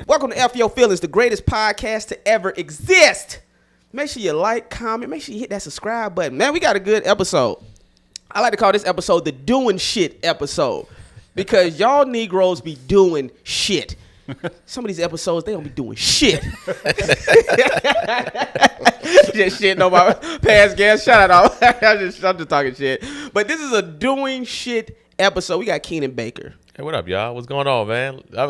Welcome to F Your Feelings, the greatest podcast to ever exist. Make sure you like, comment, make sure you hit that subscribe button. Man, we got a good episode. I like to call this episode the doing shit episode because y'all Negroes be doing shit. Some of these episodes, they don't be doing shit. Just shitting on my past guests. Shout out. I'm just talking shit. But this is a doing shit episode. We got Keenan Baker. Hey, what up, y'all? What's going on, man? I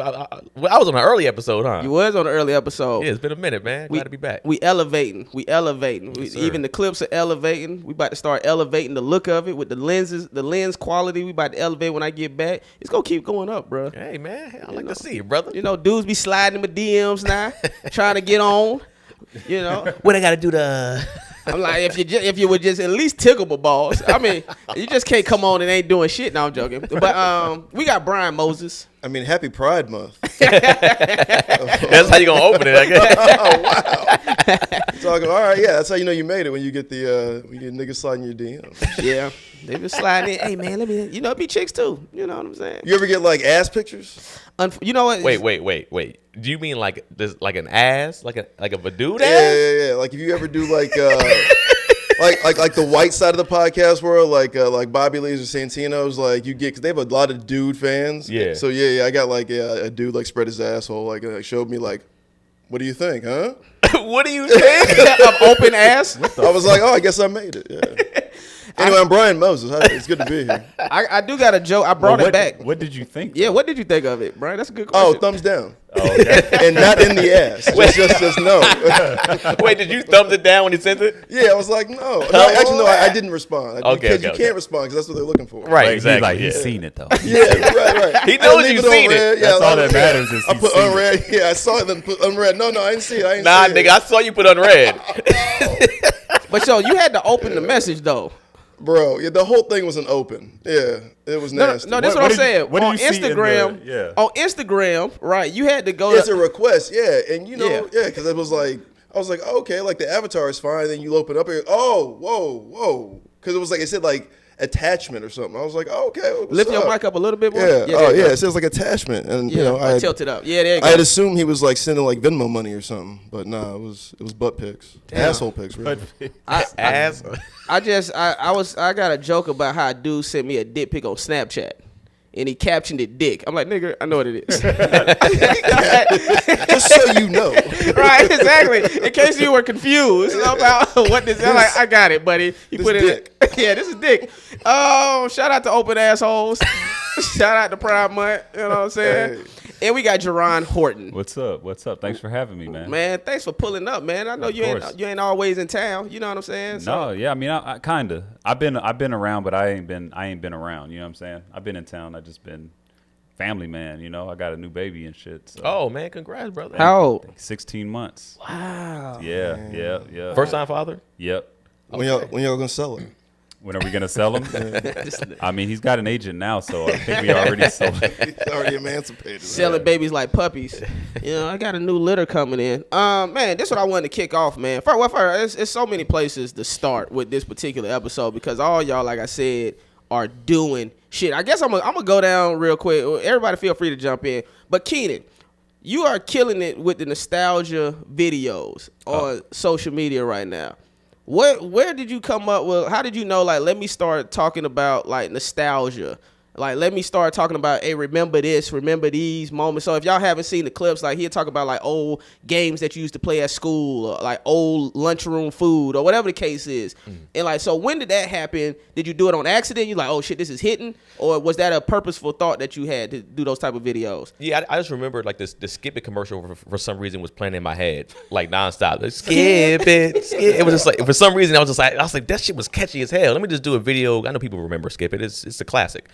was on an early episode, huh? You was on an early episode. Yeah, it's been a minute, man. Glad to be back. We elevating. Yes, Even the clips are elevating. We about to start elevating the look of it with the lenses, the lens quality. We about to elevate when I get back. It's going to keep going up, bro. Hey, man. I like to see you, brother. You know, dudes be sliding in my DMs now, trying to get on. You know. What I got to do to... I'm like, if you would just at least tickle my balls. I mean, you just can't come on and ain't doing shit. No, I'm joking. But we got Brian Moses. I mean, happy Pride Month. That's how you going to open it, I guess. Oh, wow. Talking, all right, yeah, that's how you know you made it when you get when you get niggas sliding your DMs. Yeah, they been sliding in. Hey, man, let me, it be chicks too. You know what I'm saying? You ever get like ass pictures? You know what? Wait. Do you mean like this, like an ass, like a dude ass? Yeah. Like if you ever do like like the white side of the podcast world, like Bobby Lee's or Santino's, like you get because they have a lot of dude fans. Yeah. So yeah, I got like a dude like spread his asshole, like showed me like, what do you think, huh? What do you think? Of open ass? I was like, oh, I guess I made it. Yeah. Anyway, I'm Brian Moses. It's good to be here. I do got a joke. I brought it back. What did you think? Yeah, what did you think of it, Brian? That's a good question. Oh, thumbs down. Oh, okay. And not in the ass. Just no. Wait, did you thumbs it down when he sent it? Yeah, I was like, no. Actually, no, I didn't respond. Okay. You can't respond because that's what they're looking for. Right, exactly. He's seen it, though. Yeah, right. He knows you've seen it. Yeah, That's all that matters is I he's put seen unread. Yeah, I saw it, then put unread. No, I didn't see it. Nah, nigga, I saw you put unread. But yo, you had to open the message though. Bro, yeah, the whole thing wasn't open. Yeah, it was nasty. No, that's what I'm saying. What on did you see Instagram, on Instagram, right? You had to go. It's a request, yeah, and because it was like, I was like, okay, like the avatar is fine. Then you open up, and whoa, because it was like it said like attachment or something. I was like, oh, okay, lift your mic up a little bit more. Yeah, it says like attachment, and I tilt it up. Yeah, there you go. I had assumed he was like sending like Venmo money or something, but nah, it was butt pics, asshole pics, really. I got a joke about how a dude sent me a dick pic on Snapchat. And he captioned it dick. I'm like, nigga, I know what it is. Just so you know. Right, exactly. In case you were confused about what this is. I'm like, I got it, buddy. You put it dick. Yeah, this is dick. Oh, shout out to open assholes. Shout out to Pride Month. You know what I'm saying? Hey. And we got Jerron Horton. What's up? Thanks for having me, man. Man, thanks for pulling up, man. I know you ain't always in town. You know what I'm saying? No, yeah. I mean, I kind of. I've been around, but I ain't been around. You know what I'm saying? I've been in town. I just been family man. You know, I got a new baby and shit. So. Oh man, congrats, brother. How old? 16 months. Wow. Yeah. First time father? Yep. When y'all gonna sell it? When are we gonna sell him? I mean, he's got an agent now, so I think we already sold him. He's already emancipated. Selling babies like puppies. You know, I got a new litter coming in. Man, this is what I wanted to kick off, man. First, it's so many places to start with this particular episode because all y'all, like I said, are doing shit. I guess I'm gonna go down real quick. Everybody feel free to jump in. But Keenan, you are killing it with the nostalgia videos on social media right now. Where did you come up with? How did you know? Like, let me start talking about like nostalgia. Like, let me start talking about, hey, remember this, remember these moments. So if y'all haven't seen the clips, like he'll talk about like old games that you used to play at school, or like old lunchroom food, or whatever the case is. And like, so when did that happen? Did you do it on accident? You like, oh shit, this is hitting, or was that a purposeful thought that you had to do those type of videos? Yeah, I just remembered like the Skip It commercial for some reason was playing in my head like nonstop. Like, skip it. It was just like for some reason I was like that shit was catchy as hell. Let me just do a video. I know people remember Skip It. It's a classic.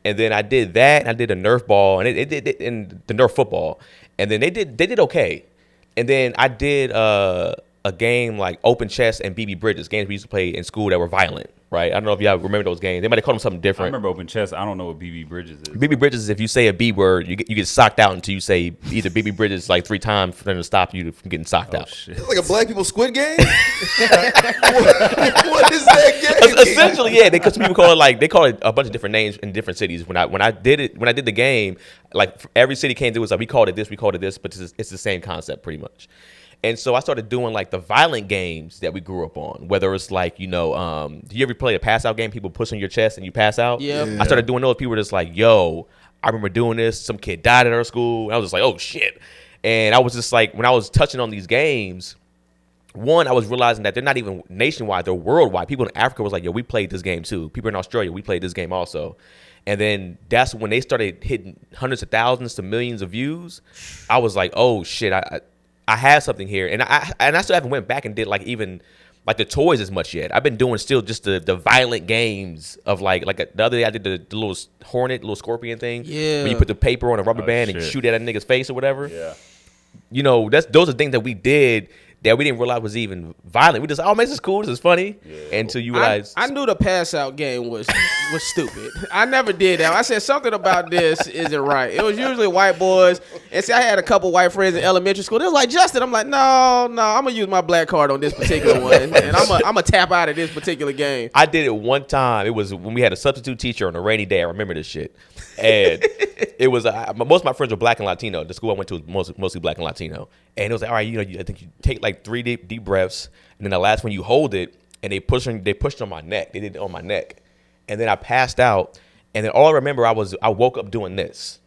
And then I did that. And I did a Nerf ball and it and the Nerf football. And then they did okay. And then I did a game like Open Chess and BB Bridges, games we used to play in school that were violent, right? I don't know if y'all remember those games. They might have called them something I different. remember Open Chess. I don't know what BB Bridges is. BB Bridges is if you say a B word, you get socked out until you say either BB Bridges like 3 times for them to stop you from getting socked out. Shit. It's like a black people Squid Game. What is that game? Essentially, yeah, because people call it like they call it a bunch of different names in different cities. When I did the game, like every city came through was like we called it this, but it's the same concept pretty much. And so I started doing like the violent games that we grew up on, whether it's like, do you ever play a pass out game? People push on your chest and you pass out. Yeah. I started doing those. People were just like, yo, I remember doing this. Some kid died at our school. And I was just like, oh shit. And I was just like, when I was touching on these games, one, I was realizing that they're not even nationwide, they're worldwide. People in Africa was like, yo, we played this game too. People in Australia, we played this game also. And then that's when they started hitting hundreds of thousands to millions of views. I was like, oh shit, I have something here. And I still haven't went back and did like even like the toys as much yet. I've been doing still just the violent games of like the other day I did the little hornet, little scorpion thing. Yeah. Where you put the paper on a rubber band and shit. shoot at a nigga's face or whatever. Yeah. Those are things that we did that we didn't realize was even violent. We just, man, this is cool, this is funny. Yeah. Until you realize. I knew the pass out game was stupid. I never did that. I said something about this isn't right. It was usually white boys. And see, I had a couple white friends in elementary school. They was like, Justin, I'm like, no, I'm going to use my black card on this particular one. And I'm going to tap out of this particular game. I did it one time. It was when we had a substitute teacher on a rainy day. I remember this shit. And it was, most of my friends were black and Latino. The school I went to was mostly black and Latino. And it was like, all right, I think you take like 3 deep breaths. And then the last one you hold it. And they pushed on my neck. They did it on my neck. And then I passed out. And then all I remember, I woke up doing this.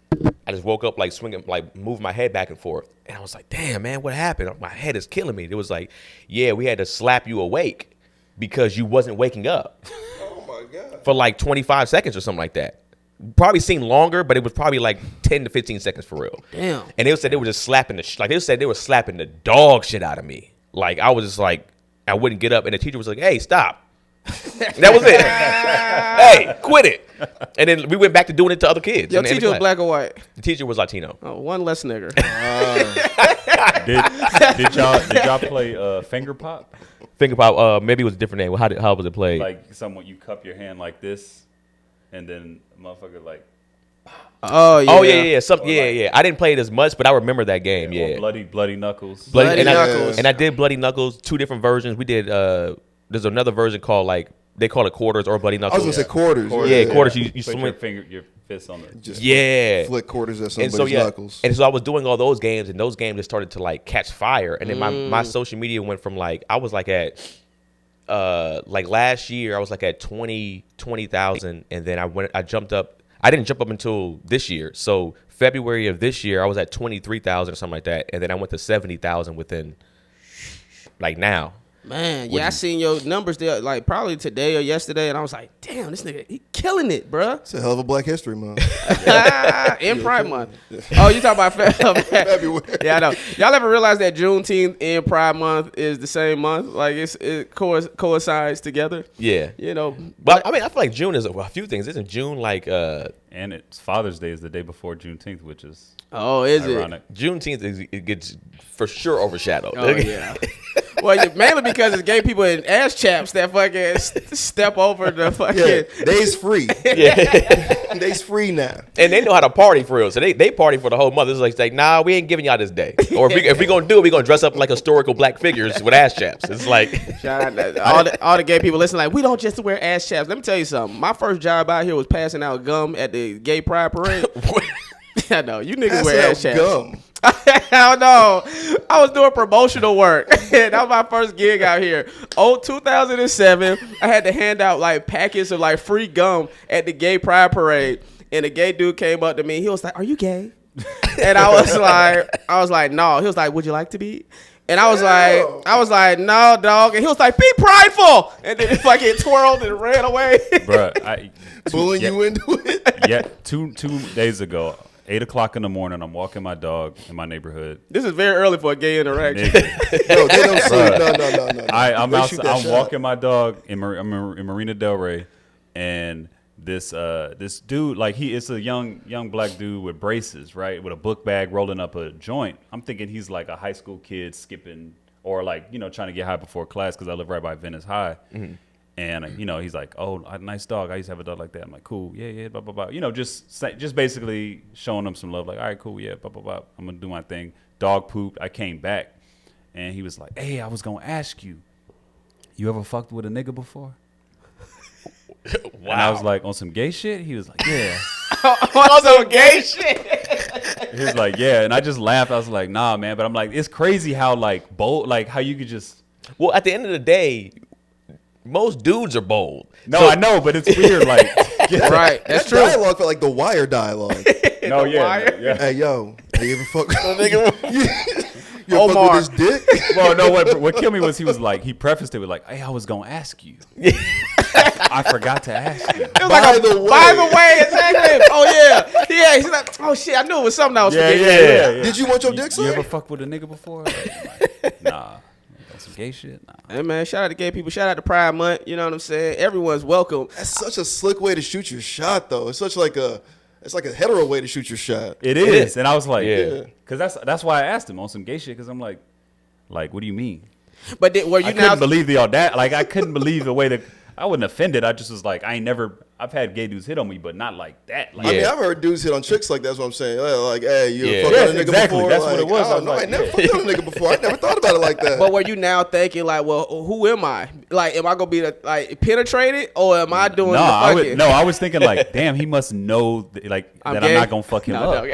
I just woke up like swinging, like moving my head back and forth. And I was like, damn, man, what happened? My head is killing me. It was like, yeah, we had to slap you awake because you wasn't waking up. Oh, my God. For like 25 seconds or something like that. Probably seemed longer, but it was probably like 10 to 15 seconds for real. Damn. And they said they were just slapping they were slapping the dog shit out of me. Like I was just like, I wouldn't get up. And the teacher was like, hey, stop. That was it. Hey, quit it. And then we went back to doing it to other kids. Your teacher was black or white? The teacher was Latino. Oh, one less nigger. Did y'all play finger pop? Finger pop, maybe it was a different name. How was it played? Like someone you cup your hand like this, and then motherfucker like. Oh yeah. Oh yeah. Like, yeah. I didn't play it as much, but I remember that game. Yeah. Bloody knuckles. Bloody Knuckles. And I did Bloody Knuckles, 2 different versions. We did. There's another version called like they call it quarters or Bloody I Knuckles. was gonna say quarters. Yeah, quarters. You Put swing your fist on it. Just yeah. flick quarters at And somebody's so knuckles. and so I was doing all those games, and those games just started to like catch fire. And then my social media went from like I was like at like last year I was like at 20,000, and then I jumped up. I didn't jump up until this year. So February of this year I was at 23,000 or something like that, and then I went to 70,000 within like now. Man, yeah, I seen your numbers there like probably today or yesterday, and I was like, damn, this nigga, he killing it, bruh. It's a hell of a Black History Month. In Pride Month. Oh, you talking about February. Yeah, I know. Y'all ever realize that Juneteenth and Pride Month is the same month? Like it coincides together? Yeah. But I mean, I feel like June is a few things. Isn't June like And it's Father's Day is the day before Juneteenth, which is ironic. Juneteenth it gets for sure overshadowed. Oh yeah. Well, mainly because it's gay people in ass chaps that fucking step over the fucking. Yeah, day's free. Yeah. Day's free now. And they know how to party for real. So they party for the whole month. It's like, nah, we ain't giving y'all this day. Or if we gonna do it, we gonna dress up like historical black figures with ass chaps. It's like shout out all the gay people listening. Like, we don't just wear ass chaps. Let me tell you something. My first job out here was passing out gum at the gay pride parade. I know you niggas wear ass chaps. Gum. I don't know. I was doing promotional work. That was my first gig out here. 2007. I had to hand out like packets of like free gum at the gay pride parade. And a gay dude came up to me. He was like, "Are you gay?" And I was like, "No." He was like, "Would you like to be?" And I was like, "No, dog." And he was like, "Be prideful." And then it fucking twirled and ran away. Bruh, Pulling you into it. Yeah, 2 days ago. 8 o'clock in the morning, I'm walking my dog in my neighborhood. This is very early for a gay interaction. No, they don't sleep. No. I'm walking my dog in Marina Del Rey, and this dude, like it's a young black dude with braces, right, with a book bag rolling up a joint. I'm thinking he's like a high school kid skipping or like, you know, trying to get high before class because I live right by Venice High. Mm-hmm. And, you know, he's like, oh, a nice dog. I used to have a dog like that. I'm like, cool. Yeah, blah, blah, blah. You know, just basically showing him some love. Like, all right, cool. Yeah, blah, blah, blah. I'm going to do my thing. Dog pooped. I came back. And he was like, hey, I was going to ask you, you ever fucked with a nigga before? Wow. And I was like, on some gay shit? He was like, yeah. On some gay shit? He was like, yeah. And I just laughed. I was like, nah, man. But I'm like, it's crazy how, like, bold, like, how you could just. Well, at the end of the day, most dudes are bold. No, so, I know, but it's weird. Like, right, that's true. Dialogue felt like the Wire dialogue. No, yeah. Hey, yo, have you ever fuck with a nigga? You Omar. Fuck with his dick? Well, no, what killed me was he was like, he prefaced it with like, hey, I was gonna ask you. I forgot to ask you. It was by the way, exactly. Oh yeah. He's like, oh shit, I knew it was something I was forgetting. Yeah. Did you want your dick sucked? You ever fuck with a nigga before? Like, nah. Some gay shit? Nah. Hey man, shout out to gay people. Shout out to Pride Month. You know what I'm saying? Everyone's welcome. That's such a slick way to shoot your shot, though. It's like a hetero way to shoot your shot. It is. And I was like, because that's why I asked him on some gay shit. Because I'm like, what do you mean? But were you I couldn't believe the audacity. Like, I couldn't believe the way that I wasn't offended. I just was like, I've had gay dudes hit on me, but not like that. Like, I mean, I've heard dudes hit on chicks like that's what I'm saying. Like, hey, you fucked on a nigga before? That's like, what it was. Oh, no, I never fucked on a nigga before. I never thought about it like that. But were you now thinking like, well, who am I? Like, am I gonna be penetrated or am I doing the fucking? I was thinking like, damn, he must know that I'm not gonna fuck him up.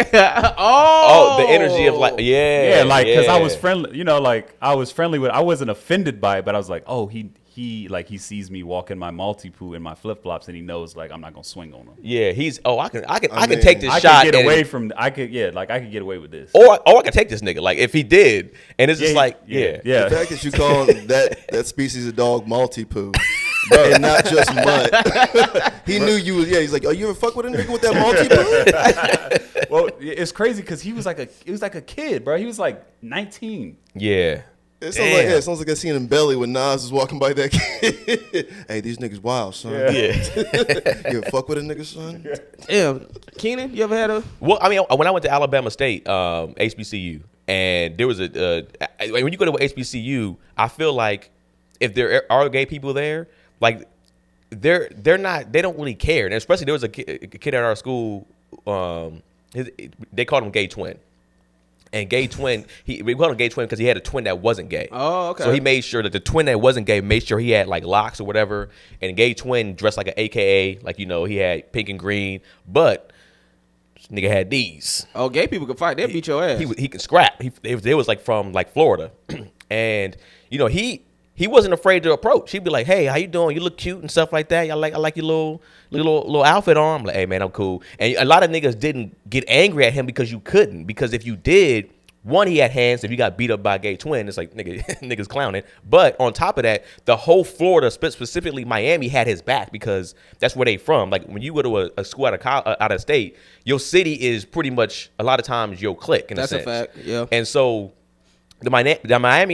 Oh, the energy of like, like because I was friendly. You know, like I was friendly with. I wasn't offended by it, but I was like, oh, he sees me walking my multi-poo in my flip-flops and he knows like I'm not gonna swing on him. Yeah, I can take this shot. I could get away from I could get away with this. Or I could take this nigga. Like if he did, and it's just like yeah. The fact that you call that species of dog multi-poo and not just mutt. He knew you was he's like, oh, you ever fuck with a nigga with that multi-poo? Well, it's crazy because he was like a kid, bro. He was like 19. Yeah. It sounds like I seen in Belly when Nas was walking by that kid. Hey, these niggas wild, son. Yeah. You ever fuck with a nigga, son? Yeah. Keenan, you ever had a? Well, I mean, when I went to Alabama State, HBCU, and there was when you go to HBCU, I feel like if there are gay people there, like they don't really care. And especially there was a kid at our school, they called him Gay Twin. And Gay Twin, we called him Gay Twin because he had a twin that wasn't gay. Oh, okay. So he made sure that the twin that wasn't gay made sure he had like locks or whatever. And Gay Twin dressed like an AKA, like, you know, he had pink and green, but this nigga had these. Oh, gay people can fight. They'll beat your ass. He can scrap. They was like from like Florida. And, you know, he wasn't afraid to approach. He'd be like, hey, how you doing? You look cute and stuff like that. I like your little outfit on. I'm like, hey, man, I'm cool. And a lot of niggas didn't get angry at him because you couldn't. Because if you did, one, he had hands. If you got beat up by a gay twin, it's like, niggas clowning. But on top of that, the whole Florida, specifically Miami, had his back because that's where they from. Like when you go to a school out of state, your city is pretty much a lot of times your clique. That's a fact, yeah. And so the Miami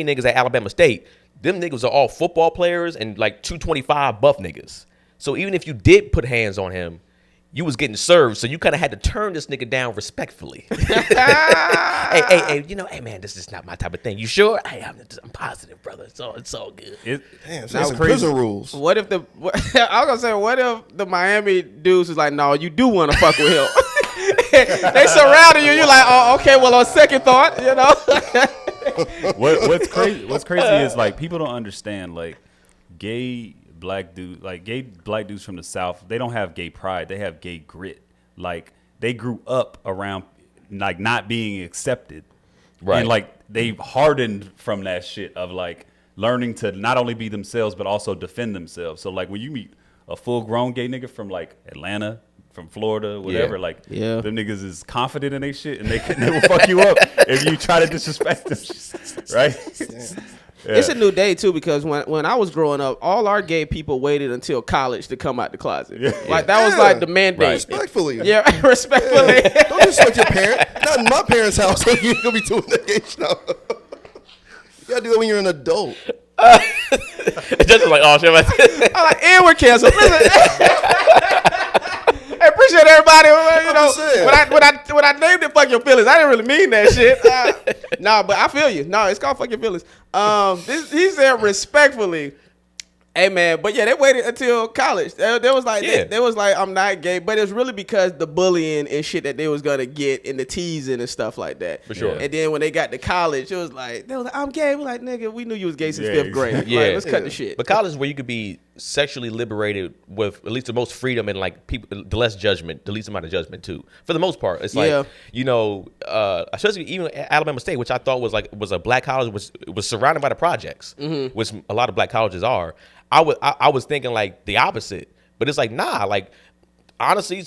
niggas at Alabama State, them niggas are all football players and like 225 buff niggas. So even if you did put hands on him, you was getting served. So you kind of had to turn this nigga down respectfully. hey, you know, hey man, this is not my type of thing. You sure? Hey, I'm positive, brother. It's all good. Damn, that's some prison rules. What if I was gonna say, what if the Miami dudes was like, no, you do want to fuck with him? They surrounded you. You're like, oh, okay. Well, on second thought, you know. What's crazy is like people don't understand like gay black dudes from the South, they don't have gay pride, they have gay grit. Like they grew up around like not being accepted, right? And like they've hardened from that shit of like learning to not only be themselves but also defend themselves. So like when you meet a full grown gay nigga from like Atlanta, from Florida, whatever, them niggas is confident in they shit and they will fuck you up if you try to disrespect them, right? Yeah. It's a new day too because when I was growing up, all our gay people waited until college to come out the closet. Yeah. Like that was like the mandate. Right. Respectfully. Yeah, respectfully. Yeah. Don't disrespect your parent. Not in my parents' house. So you ain't gonna be doing that gay stuff. You gotta do that when you're an adult. Just like, oh shit. I'm like, and we're canceled. Listen. I appreciate sure everybody, just saying. when I named it "Fuck Your Feelings," I didn't really mean that shit. Nah, but I feel you. No, it's called "Fuck Your Feelings." He said respectfully. Hey man, but yeah, they waited until college. They was like, I'm not gay, but it was really because the bullying and shit that they was gonna get and the teasing and stuff like that. For sure. And then when they got to college, it was like they was like, I'm gay. We're like, nigga, we knew you was gay since 5th grade. Yeah. Like, let's cut the shit. But college is where you could be sexually liberated with at least the most freedom and like people, the less judgment, the least amount of judgment too. For the most part, it's like especially even at Alabama State, which I thought was a black college, was surrounded by the projects, which a lot of black colleges are. I was thinking like the opposite, but it's like nah. Like honestly,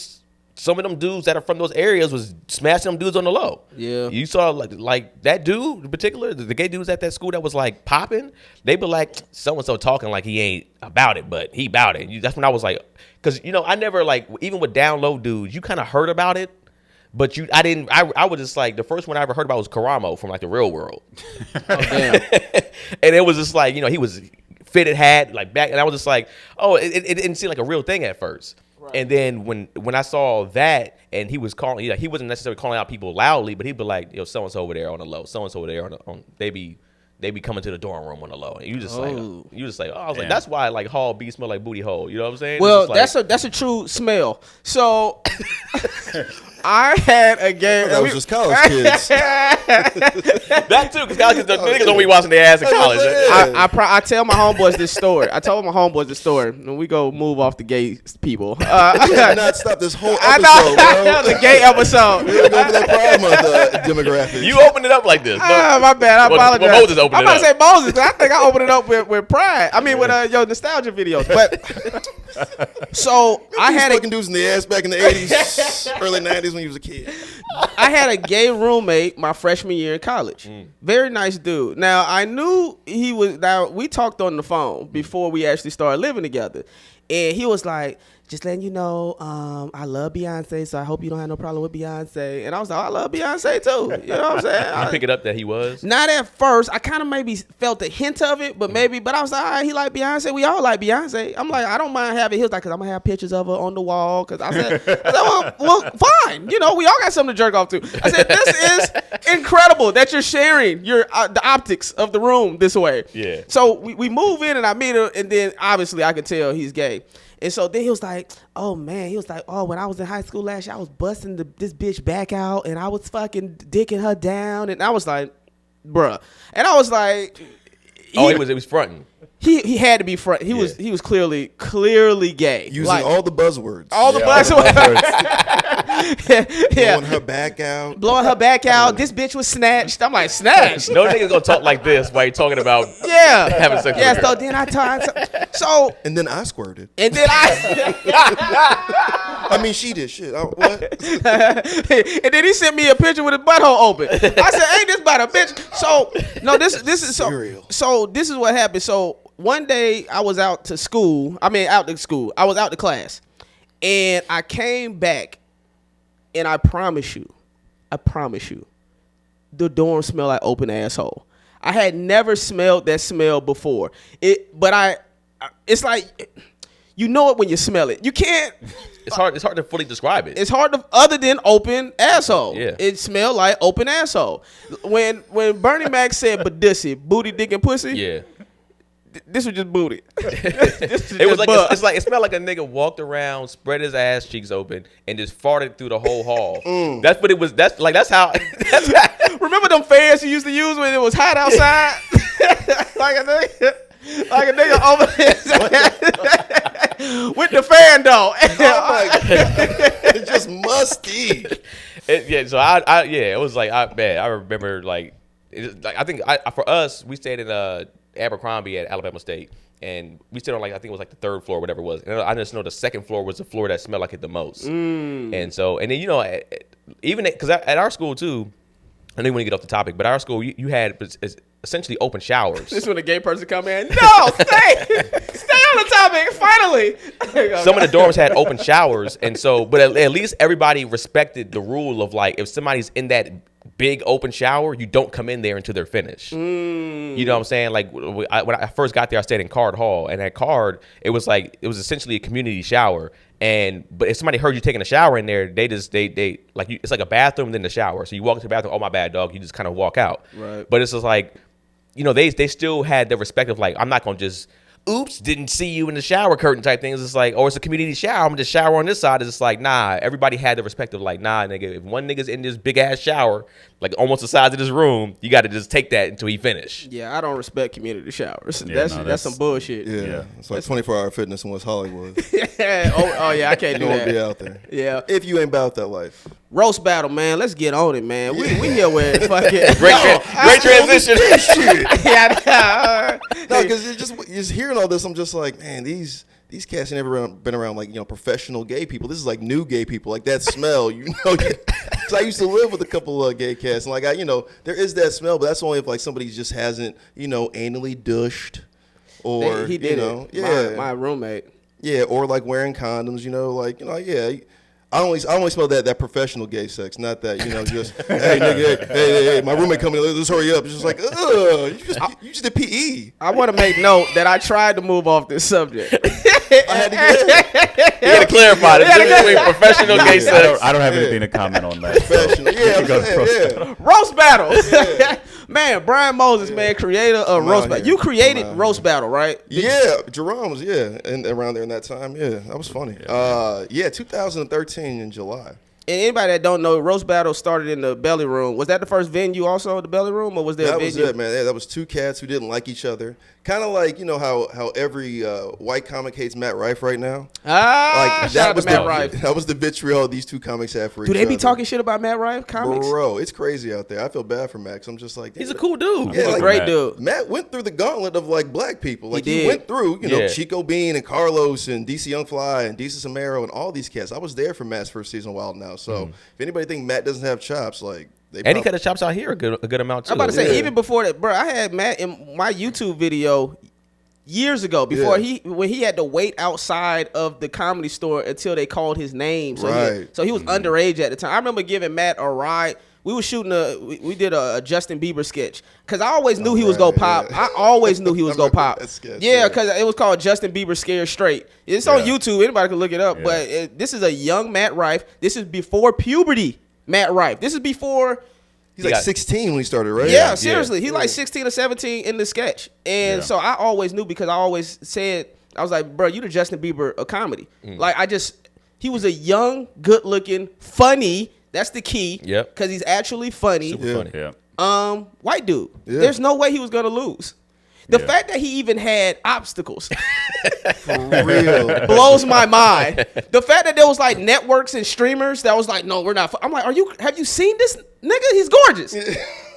some of them dudes that are from those areas was smashing them dudes on the low. Yeah, you saw like that dude in particular, the gay dudes at that school that was like popping. They be like so and so talking like he ain't about it, but he about it. That's when I was like, because I never like even with down low dudes, you kind of heard about it. But I was just like, the first one I ever heard about was Karamo from like the Real World. Oh, damn. And it was just like, he was fitted hat, like back. And I was just like, oh, it didn't seem like a real thing at first. Right. And then when I saw that and he was calling, he wasn't necessarily calling out people loudly, but he'd be like, so-and-so over there on the low, so-and-so over there on they be coming to the dorm room on the low. And you just like, oh, I was like, that's why like Hall B smell like booty hole. You know what I'm saying? Well, that's a true smell. So I had a game. That was just college kids. That too, because college kids, the niggas don't be washing their ass in college. I tell my homeboys this story. I told my homeboys this story, and we go move off the gay people. We have not stopped this whole episode, bro. The gay episode. We're going over that Pride Month demographic. You opened it up like this. My bad. I apologize. Moses opened I'm about to say Moses, but I think I opened it up with Pride. I mean, with your nostalgia videos. But so I had fucking dudes in the ass back in the 80s, early 90s when you was a kid. I had a gay roommate my freshman year in college. Very nice dude. Now I knew he was. Now we talked on the phone before we actually started living together, and he was like, "Just letting you know, I love Beyonce, so I hope you don't have no problem with Beyonce." And I was like, "I love Beyonce too." You know what I'm saying? You pick it up that he was? Not at first. I kind of maybe felt a hint of it, but I was like, all right, he like Beyonce. We all like Beyonce. I'm like, I don't mind having. He was like, because I'm gonna have pictures of her on the wall. Because I said, well, fine. We all got something to jerk off to. I said, this is incredible that you're sharing the optics of the room this way. Yeah. So we move in and I meet her, and then obviously I could tell he's gay. And so then he was like, oh, man. He was like, oh, when I was in high school last year, I was busting this bitch back out, and I was fucking dicking her down. And I was like, bruh. And I was like. He was fronting. He had to be front. He was clearly gay. Using all the buzzwords. All the buzzwords. Blowing her back out. Blowing her back out. This bitch was snatched. I'm like, snatched? No nigga's gonna talk like this while you're talking about having sex with her. So then I and then I squirted. And then I mean, she did shit. What? And then he sent me a picture with his butthole open. I said, ain't this about a bitch? So no, this is so this is what happened. So one day I was out to school. I was out to class, and I came back, and I promise you, the dorm smelled like open asshole. I had never smelled that smell before. It's like, you know it when you smell it. You can't. It's hard to fully describe it. It's hard to, other than open asshole. Yeah. It smelled like open asshole. When Bernie Mac said "Badussy," booty, dick, and pussy. Yeah. This was just booty. It was like it smelled like a nigga walked around, spread his ass cheeks open, and just farted through the whole hall. That's what it was. That's how. Remember them fans you used to use when it was hot outside? like a nigga over with the fan though. It's just musty. It was like I remember like I think for us we stayed in Abercrombie at Alabama State, and we stayed on I think it was like the third floor, whatever it was. And I just know the second floor was the floor that smelled like it the most. And then even because at our school too, I didn't want to get off the topic, but our school you had essentially open showers. This when a gay person come in. No, stay on the topic. Finally, some of the dorms had open showers, and so but at least everybody respected the rule of like if somebody's in that big open shower, you don't come in there until they're finished. You know what I'm saying? Like when I first got there, I stayed in Card Hall, and at Card, it was essentially a community shower. But if somebody heard you taking a shower in there, they like it's like a bathroom then the shower. So you walk into the bathroom, oh my bad, dog. You just kind of walk out. Right. But it's just like, they still had the respect of like, I'm not gonna just oops, didn't see you in the shower curtain type things. It's like, or it's a community shower. I'm gonna just shower on this side. It's like, nah, everybody had the respect of like, nah, nigga, if one nigga's in this big ass shower, like almost the size of this room, you got to just take that until he finish. Yeah, I don't respect community showers. Yeah, that's some bullshit. Yeah. It's like 24-hour fitness in West Hollywood. oh yeah, I can't do You won't that. be out there. Yeah. If you ain't about that life. Roast battle, man. Let's get on it, man. We here with fucking Great transition. yeah. No, because just hearing all this, I'm just like, man, these cats ain't never been around like, professional gay people. This is like new gay people, like that smell, Because I used to live with a couple of gay cats, and like there is that smell, but that's only if like somebody just hasn't, anally douched, or he did it. Yeah, My roommate. Yeah, or like wearing condoms, yeah. I only smell that professional gay sex, not that, just, hey, nigga, hey, my roommate coming in, let's hurry up. It's just like, you just did PE. I want to make note that I tried to move off this subject. I had to get You got to clarify this between professional gay sex. I don't have anything to comment on that. professional. Yeah. Roast battle. Man, Brian Moses, man, creator of roast battle. You created roast battle, right? Yeah, Jerron was, and around there in that time, that was funny. 2013 in July. And anybody that don't know, roast battle started in the Belly Room. Was that the first venue also, the Belly Room, or was there a venue? That was it, man. Yeah, that was two cats who didn't like each other. Kind of like, how every white comic hates Matt Rife right now. Shout out to Matt Rife. That was the vitriol these two comics have for each other. Do they be talking shit about Matt Rife comics? Bro, it's crazy out there. I feel bad for Max. I'm just like, He's a cool dude. Yeah, He's a great dude. Matt went through the gauntlet of like black people. Like He he went through, Yeah. Chico Bean and Carlos and DC Young Fly and DC Samaro and all these cats. I was there for Matt's first season Wild Now. So if anybody think Matt doesn't have chops, like And he cut the chops out here a good amount too. I'm about to say, Yeah. even before that, bro, I had Matt in my YouTube video years ago, before when he had to wait outside of the Comedy Store until they called his name. So Right. he was underage at the time. I remember giving Matt a ride. We were shooting we did a Justin Bieber sketch because I always knew he was gonna pop. yeah. I always knew he was gonna pop. that sketch, Yeah, yeah. because it was called Justin Bieber Scared Straight. It's on YouTube. Anybody can look it up. Yeah. But this is a young Matt Rife. This is before puberty. Matt Rife. This is before. he's like 16 when he started, right? Yeah, seriously. He's like 16 or 17 in the sketch. And Yeah. so I always knew because I always said, I was like, bro, you the Justin Bieber of comedy. Like, he was a young, good-looking, funny, that's the key. Yep. Because he's actually funny. Super funny. Yeah. White dude. Yeah. There's no way he was going to lose. The Yeah. fact that he even had obstacles For real. blows my mind. The fact that there was like networks and streamers that was like, no, we're not. I'm like, have you seen this nigga? He's gorgeous.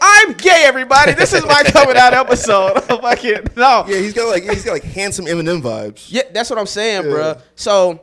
I'm gay, everybody. This is my coming out episode. Fucking no. Yeah, he's got like handsome Eminem vibes. Yeah, that's what I'm saying, Yeah. bruh. So,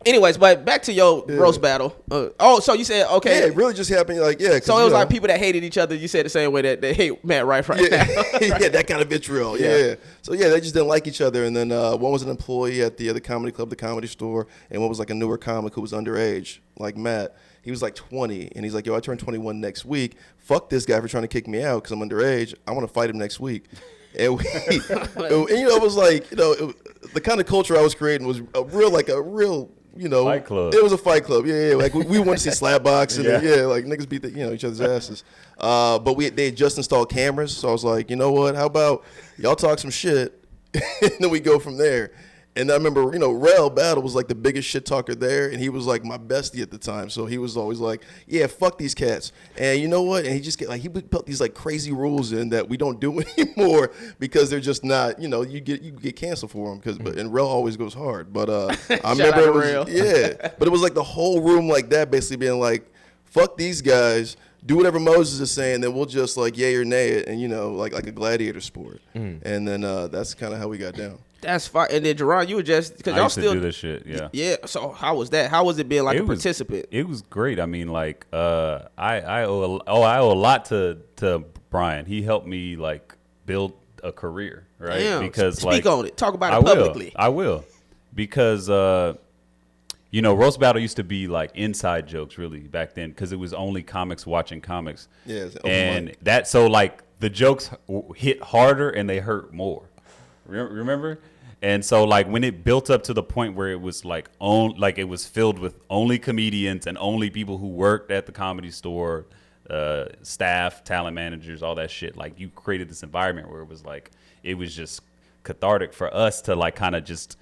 anyways, but back to your roast battle. So you said okay. Yeah, it really just happened like 'cause, So it was like people that hated each other. You said the same way that they hate Matt Rife right now. yeah, that kind of vitriol. Yeah. So they just didn't like each other, and then one was an employee at the comedy club, the Comedy Store, and one was like a newer comic who was underage, like Matt. He was like 20, and he's like, "Yo, I turn 21 next week. Fuck this guy for trying to kick me out because I'm underage. I want to fight him next week." And it was like the kind of culture I was creating was a real Fight club. It was a fight club. Yeah. Like we went to see slap box and like niggas beat each other's asses. But they had just installed cameras, so I was like, you know what? How about y'all talk some shit, and then we go from there. And I remember, Rel Battle was like the biggest shit talker there, and he was like my bestie at the time. So he was always like, "Yeah, fuck these cats." And you know what? And he would put these like crazy rules in that we don't do anymore because they're just not. You get canceled for them and Rel always goes hard. But I remember out it was, Rel. but it was like the whole room like that, basically being like, "Fuck these guys." Do whatever Moses is saying, then we'll just like yay or nay it, and like a gladiator sport. And then that's kind of how we got down. That's fine. And then Jerron, you were just because I y'all used to still do this shit. Yeah. Yeah. So how was that? How was it being like a participant? It was great. I mean, like, I owe a lot to Brian. He helped me like build a career, right? Damn. Because Speak on it. Talk about I it publicly. I will, because you know, roast battle used to be like inside jokes really back then because it was only comics watching comics. Yeah, and that so like the jokes hit harder and they hurt more. Remember? And so like when it built up to the point where it was like it was filled with only comedians and only people who worked at the Comedy Store, staff, talent managers, all that shit. Like you created this environment where it was just cathartic for us to like kind of just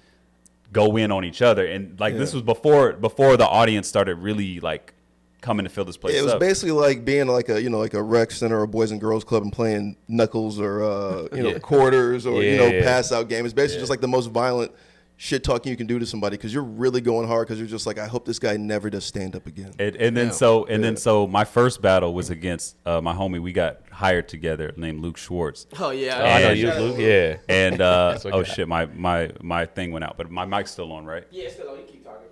go in on each other. And like this was before the audience started really like coming to fill this place up. It was basically like being like a, you know, like a rec center or boys and girls club and playing knuckles or, you know, quarters or, you know, pass out game. It's basically just like the most violent shit talking you can do to somebody because you're really going hard because you're just like, I hope this guy never does stand up again. And then so my first battle was against my homie. We got hired together named Luke Schwartz. Oh yeah, I know you, Luke. Yeah. And oh shit, my thing went out, but my mic's still on, right? Yeah, it's still on. You keep talking.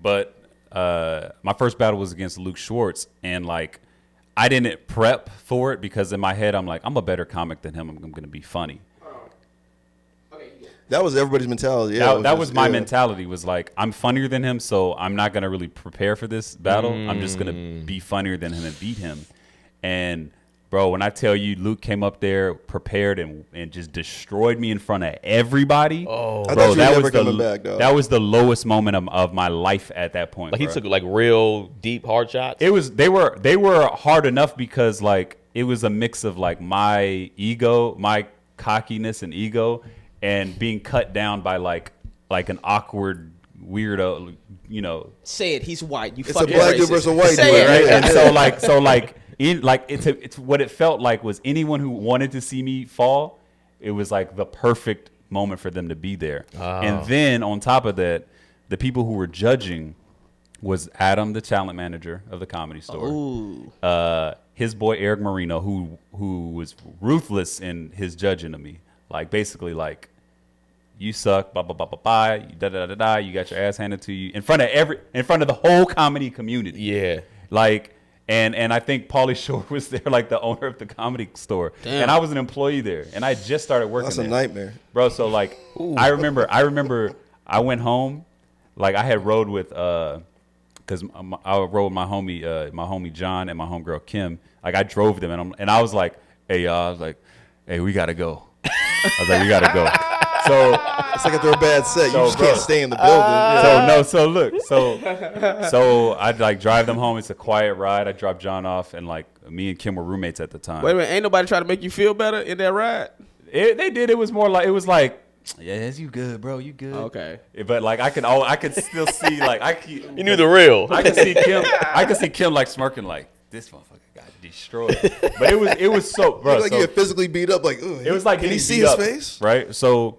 But my first battle was against Luke Schwartz, and like I didn't prep for it because in my head I'm like, I'm a better comic than him. I'm gonna be funny. That was everybody's mentality. Yeah, that was my mentality. Was like, I'm funnier than him, so I'm not gonna really prepare for this battle. I'm just gonna be funnier than him and beat him. And bro, when I tell you, Luke came up there prepared and just destroyed me in front of everybody. Oh, bro, I thought you were never coming back, dog. That was the lowest moment of my life at that point. Like bro. he took like real deep hard shots. It was they were hard enough because like it was a mix of like my ego, my cockiness and ego, and being cut down by like an awkward weirdo, you know. Say it. He's white. You It's fucking a black racist. dude versus a white dude, Say it. Right? And it's what it felt like was anyone who wanted to see me fall, it was like the perfect moment for them to be there. Oh. And then on top of that, the people who were judging was Adam, the talent manager of the Comedy Store. Ooh. His boy Eric Marino, who was ruthless in his judging of me. Like basically like, you suck, blah blah blah blah blah, da da da da. You got your ass handed to you in front of the whole comedy community. Yeah. Like, and I think Pauly Shore was there, like the owner of the Comedy Store, Damn. and I was an employee there, and I just started working. That's a there. nightmare, Bro. So like, I remember I went home, like I had rode with because I rode with my homie John and my homegirl Kim. Like I drove them, and I was like, hey y'all, I was like, hey, we gotta go. I was like, we gotta go. So it's like after a bad set, you just bro. can't stay in the building. So I'd like drive them home. It's a quiet ride. I dropped John off, and like me and Kim were roommates at the time. Wait a minute. Ain't nobody trying to make you feel better in that ride? They did. It was more like yeah, you good, bro. You good. Okay. But like I could still see like You knew the real. I could see Kim. I could see Kim like smirking like this motherfucker got destroyed. But it was so bro. Like you get physically beat up. Like it was like can he getting see beat his up, face? right? So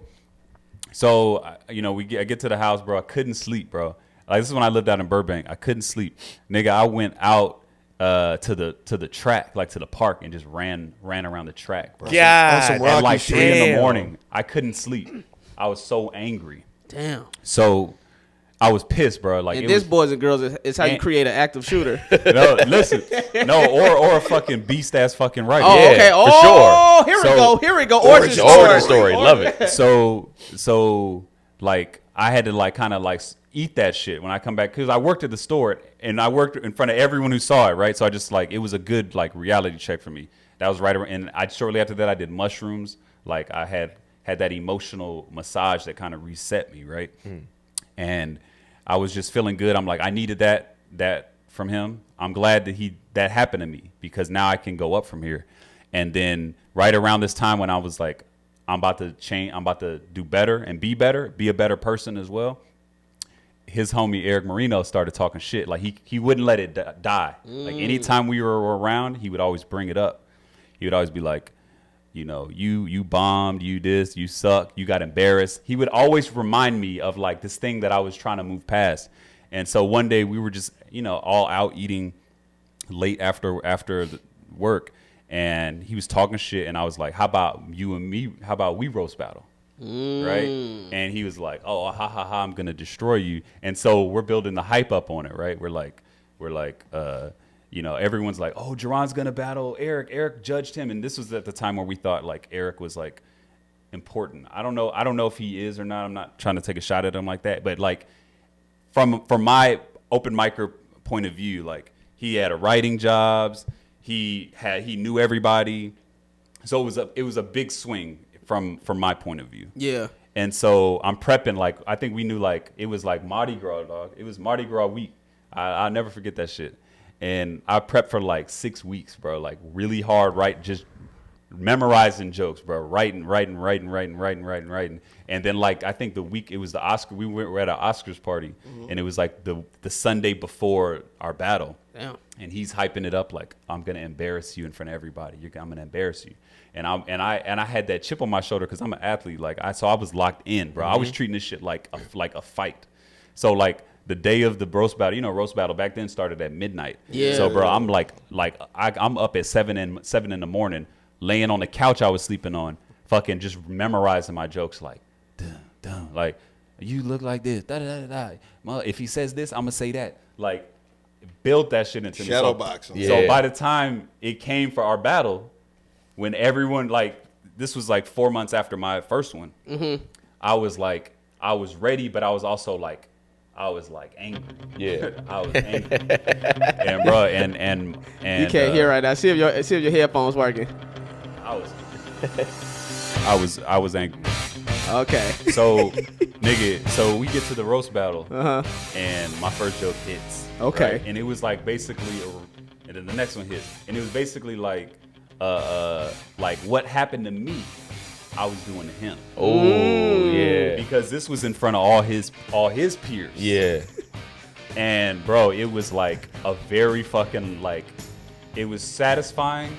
you know I get to the house, bro. I couldn't sleep, bro. Like this is when I lived out in Burbank. I couldn't sleep, nigga. I went out to the track, like to the park, and just ran around the track, bro. Yeah. At like 3 in the morning, I couldn't sleep. I was so angry. Damn. So I was pissed, bro. Like And this, boys and girls, is how you create an active shooter. No, listen, no, or a fucking beast ass fucking right. Oh, Yeah, okay. for Oh, sure. Here we go. Origin Origin story. Love it. So like I had to like kind of like eat that shit when I come back because I worked at the store and I worked in front of everyone who saw it, right? So I just like it was a good like reality check for me. That was right around, and I shortly after that I did mushrooms. Like I had that emotional massage that kind of reset me, right? And I was just feeling good. I'm like I needed that from him. I'm glad that happened to me because now I can go up from here. And then right around this time when I was like, I'm about to change, I'm about to do better and be a better person as well. His homie Eric Marino started talking shit. Like he wouldn't let it die. Like anytime we were around, he would always bring it up. He would always be like, you know, you bombed, you this, you suck, you got embarrassed. He would always remind me of like this thing that I was trying to move past. And so one day we were just, you know, all out eating late after the work, and he was talking shit, and I was like, how about you and me? How about we roast battle? Right? And he was like, oh, ha ha ha, I'm gonna destroy you. And so we're building the hype up on it, right? We're like, you know, everyone's like, oh, Jerron's gonna battle Eric. Eric judged him, and this was at the time where we thought like Eric was like important. I don't know if he is or not. I'm not trying to take a shot at him like that, but like from my open micer point of view, like he had a writing jobs, he knew everybody, so it was a big swing from my point of view. Yeah. And so I'm prepping, like, I think we knew, like, it was like Mardi Gras, dog. It was Mardi Gras week. I'll never forget that shit. And I prepped for like 6 weeks, bro, like really hard, just memorizing jokes, bro, writing. And then, like, I think the week, it was the Oscar, we were at an Oscars party, and it was like the Sunday before our battle. Damn. And he's hyping it up like, I'm gonna embarrass you in front of everybody. I'm gonna embarrass you. And I had that chip on my shoulder because I'm an athlete. So I was locked in, bro. I was treating this shit like a fight. So like the day of the roast battle, roast battle back then started at midnight. Yeah. So bro, I'm I'm up at 7 in the morning, laying on the couch I was sleeping on, fucking just memorizing my jokes like, dun, like, you look like this, da da da da. If he says this, I'm gonna say that. Like, build that shit into shadow me. boxing. Yeah. So by the time it came for our battle, when everyone, like, this was like 4 months after my first one, I was ready, but I was also like, angry. Yeah. I was angry. And bro, and You can't hear right now. See if your headphones working. I was angry. Okay. So, nigga, so we get to the roast battle, and my first joke hits. Okay. Right? And it was like basically, and then the next one hits, and it was basically like what happened to me, I was doing to him. Oh, yeah. Because this was in front of all his peers. Yeah. And bro, it was like a very fucking, like, it was satisfying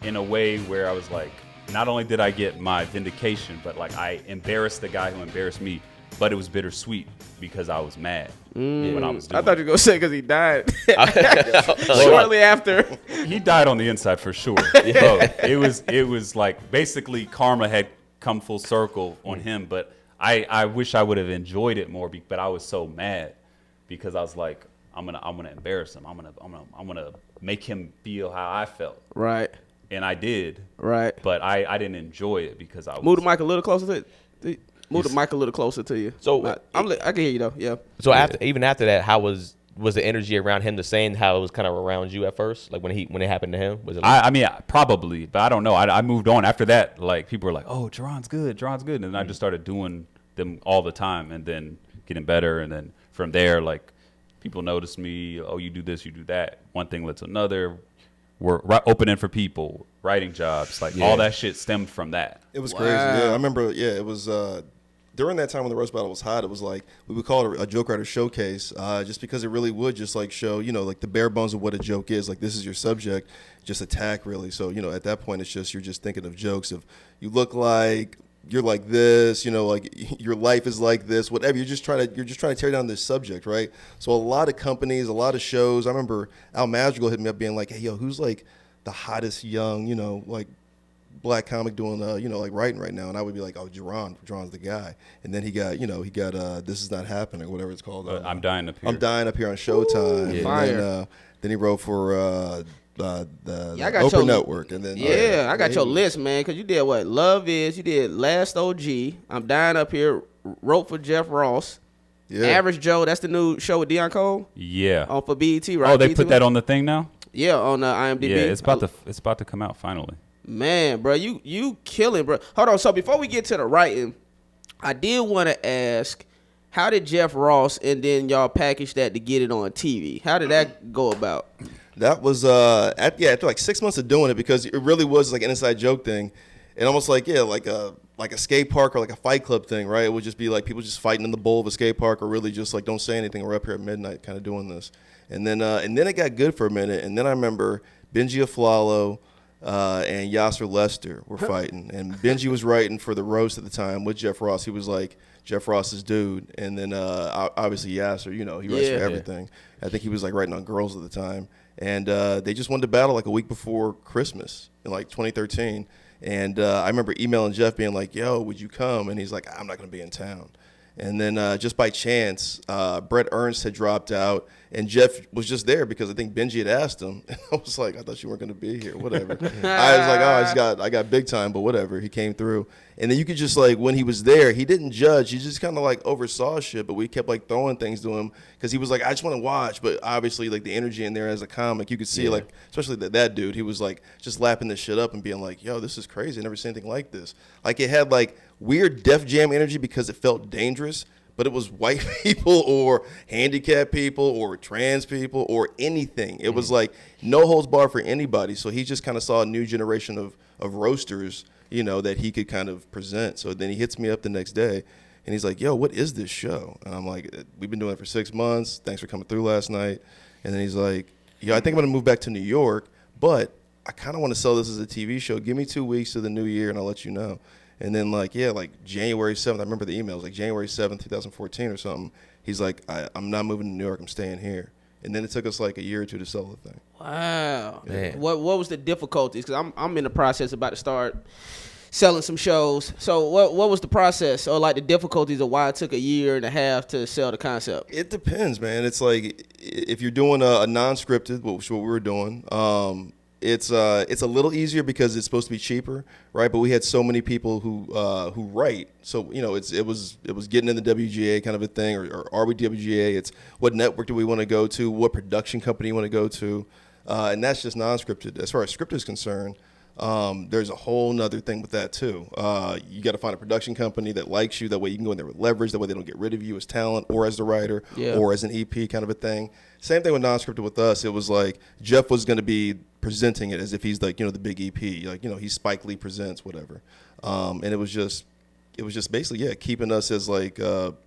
in a way where I was like, not only did I get my vindication, but like I embarrassed the guy who embarrassed me, but it was bittersweet because I was mad when I was doing I thought you were gonna say because he died Shortly shortly after. He died on the inside for sure. So it was like basically karma had come full circle on him, but I wish I would have enjoyed it more, but I was so mad because I was like, I'm gonna embarrass him. I'm gonna make him feel how I felt. Right. And I did. Right. But I didn't enjoy it because I was. Move the mic a little closer to. Move the mic a little closer to you. So I can hear you though. Yeah. So even after that, how was the energy around him the same? How it was kind of around you at first, like when it happened to him? Was it? I mean, probably, but I don't know. I moved on after that. Like, people were like, "Oh, Jerron's good, and then I just started doing them all the time, and then getting better, and then from there, like, people noticed me. Oh, you do this, you do that. One thing led to another. We're opening for people, writing jobs, like all that shit stemmed from that. It was crazy. Yeah, I remember. Yeah, it was during that time when the roast battle was hot. It was like we would call it a joke writer showcase, just because it really would just like show, like the bare bones of what a joke is. Like, this is your subject, just attack really. So at that point, it's just you're just thinking of jokes of you look like. You're like this, like your life is like this, whatever. You're just trying to tear down this subject, right? So a lot of companies, a lot of shows. I remember Al Madrigal hit me up being like, "Hey, yo, who's like the hottest young, like black comic doing, like writing right now?" And I would be like, "Oh, Jerron's the guy." And then he got This Is Not Happening, whatever it's called. I'm Dying Up Here. I'm Dying Up Here on Showtime. Ooh, and fire. then he wrote for the I got Oprah your- Network, and then I got your list, man, because you did what? Love Is, you did Last OG, I'm Dying Up Here, wrote for Jeff Ross, Average Joe, that's the new show with Deion Cole Yeah. on for BET, right? Oh, they BET put that on the thing now? Yeah, on IMDb. Yeah, it's about to come out finally. Man, bro, you killing, bro. Hold on, so before we get to the writing, I did want to ask, how did Jeff Ross and then y'all package that to get it on TV? How did that go about? That was after like 6 months of doing it, because it really was like an inside joke thing, and almost like like a skate park or like a fight club thing, right? It would just be like people just fighting in the bowl of a skate park, or really just like don't say anything, we're up here at midnight kind of doing this. And then it got good for a minute, and then I remember Benji Aflalo and Yasser Lester were fighting, and Benji was writing for the roast at the time with Jeff Ross. He was like Jeff Ross's dude, and then obviously Yasser, he writes for everything. I think he was like writing on Girls at the time. And they just wanted to battle like a week before Christmas in like 2013. And I remember emailing Jeff being like, "Yo, would you come?" And he's like, "I'm not going to be in town." And then just by chance, Brett Ernst had dropped out, and Jeff was just there because I think Benji had asked him. And I was like, I thought you weren't going to be here, whatever. I was like, oh, I got big time, but whatever. He came through. And then you could just like, when he was there, he didn't judge. He just kind of like oversaw shit, but we kept like throwing things to him because he was like, I just want to watch. But obviously like the energy in there as a comic, you could see like, especially that dude, he was like just lapping this shit up and being like, yo, this is crazy. I never seen anything like this. Like it had like weird Def Jam energy because it felt dangerous, but it was white people or handicapped people or trans people or anything. It was like no holds barred for anybody. So he just kind of saw a new generation of roasters, you know, that he could kind of present. So then he hits me up the next day and he's like, yo, what is this show? And I'm like, we've been doing it for 6 months. Thanks for coming through last night. And then he's like, yeah, I think I'm going to move back to New York, but I kind of want to sell this as a TV show. Give me 2 weeks to the new year and I'll let you know. And then like January 7th, I remember the emails, like January 7th, 2014 or something. He's like, I'm not moving to New York. I'm staying here. And then it took us like a year or two to sell the thing. Wow. Man. What was the difficulties? Because I'm in the process about to start selling some shows. So what was the process or like the difficulties of why it took a year and a half to sell the concept? It depends, man. It's like if you're doing a non-scripted, which is what we were doing, it's a little easier because it's supposed to be cheaper, right? But we had so many people who write, so you know it was getting in the WGA kind of a thing, or are we WGA? It's what network do we want to go to, what production company you want to go to, and that's just non-scripted. As far as script is concerned, there's a whole nother thing with that too. You got to find a production company that likes you. That way you can go in there with leverage. That way they don't get rid of you as talent or as the writer or as an EP kind of a thing. Same thing with non-scripted with us. It was like Jeff was going to be presenting it as if he's like, you know, the big EP, like, you know, he Spike Lee presents whatever. And it was just basically, keeping us as like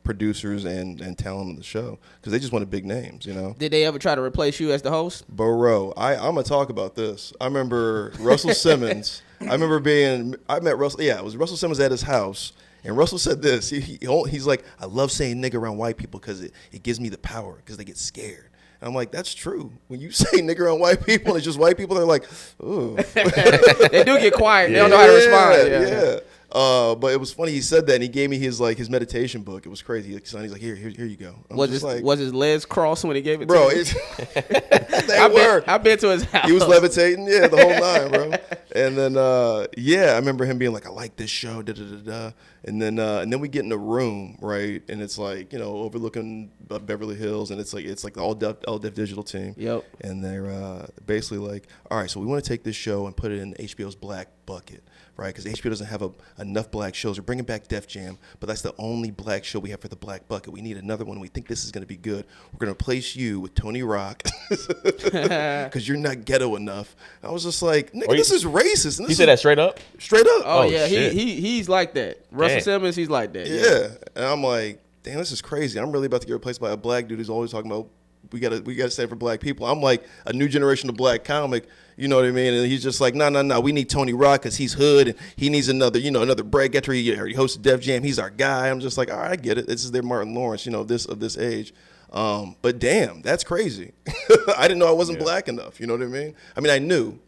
producers and talent on the show because they just wanted big names, you know. Did they ever try to replace you as the host? Bro, I'm gonna talk about this. I remember Russell Simmons. I met Russell. Yeah, it was Russell Simmons at his house. And Russell said this. He's like, I love saying nigga around white people because it gives me the power because they get scared. And I'm like, that's true. When you say nigga around white people and it's just white people, they're like, ooh. They do get quiet. They don't know how to respond. Yeah. But it was funny. He said that and he gave me his meditation book. It was crazy. He's like, here you go. Was his legs crossed when he gave it to you? Bro, I've been to his house. He was levitating, the whole nine, bro. And then, I remember him being like, I like this show, da-da-da-da. And then we get in a room, right? And it's like, you know, overlooking Beverly Hills, and it's like the all deaf digital team. Yep. And they're basically like, all right, so we want to take this show and put it in HBO's black bucket, right? Because HBO doesn't have enough black shows. We're bringing back Def Jam, but that's the only black show we have for the black bucket. We need another one. We think this is going to be good. We're going to replace you with Tony Rock because you're not ghetto enough. I was just like, nigga, this is racist. And he said that straight up? Straight up. Oh yeah, shit. he's like that. Russell Simmons, he's like that. Yeah. And I'm like, damn, this is crazy. I'm really about to get replaced by a black dude who's always talking about we gotta stand for black people. I'm like a new generation of black comic, you know what I mean? And he's just like, no, we need Tony Rock because he's hood and he needs another Brad Guthrie. He hosted Def Jam. He's our guy. I'm just like, all right, I get it. This is their Martin Lawrence, you know, of this age. But damn, that's crazy. I didn't know I wasn't black enough. You know what I mean? I mean, I knew.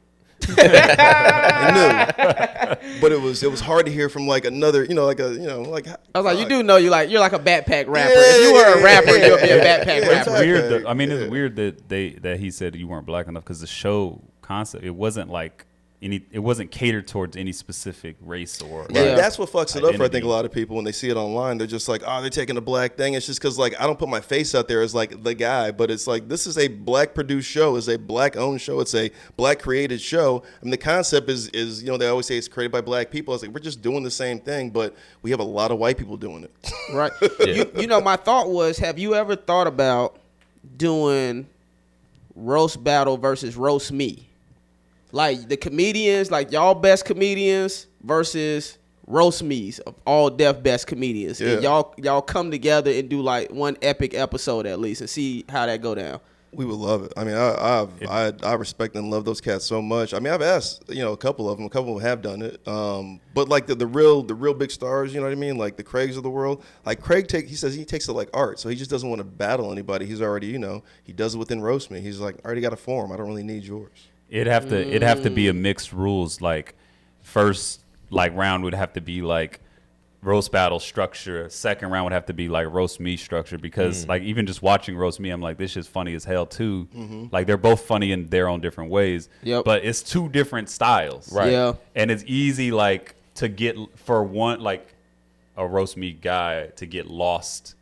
I knew, but it was hard to hear from like another, I was like, you do know you're like a backpack rapper. If you were a rapper, you'd be a backpack rapper. It's weird. It's weird that he said you weren't black enough because the show concept, it wasn't like it wasn't catered towards any specific race or. Yeah, that's what fucks it up for I think a lot of people when they see it online. They're just like, oh, they're taking a black thing. It's just because like I don't put my face out there as like the guy, but it's like this is a black produced show, it's a black owned show, it's a black created show. I mean the concept is they always say it's created by black people. I was like, we're just doing the same thing, but we have a lot of white people doing it. Right. You know, my thought was, have you ever thought about doing roast battle versus roast me? Like the comedians, like y'all best comedians versus roast me's of all deaf best comedians. Yeah. And y'all come together and do like one epic episode at least and see how that go down. We would love it. I mean, I respect and love those cats so much. I mean, I've asked, a couple of them have done it. But like the real big stars, you know what I mean? Like the Craigs of the world. Like Craig he says he takes it like art. So he just doesn't want to battle anybody. He's already, he does it within roast me. He's like, I already got a form. I don't really need yours. It'd have to be a mixed rules. Like first like round would have to be like roast battle structure. Second round would have to be like roast me structure because like even just watching roast me, I'm like, this shit's funny as hell too. Like they're both funny in their own different ways. Yep. But it's two different styles. Right. Yeah. And it's easy like to get for one like a roast me guy to get lost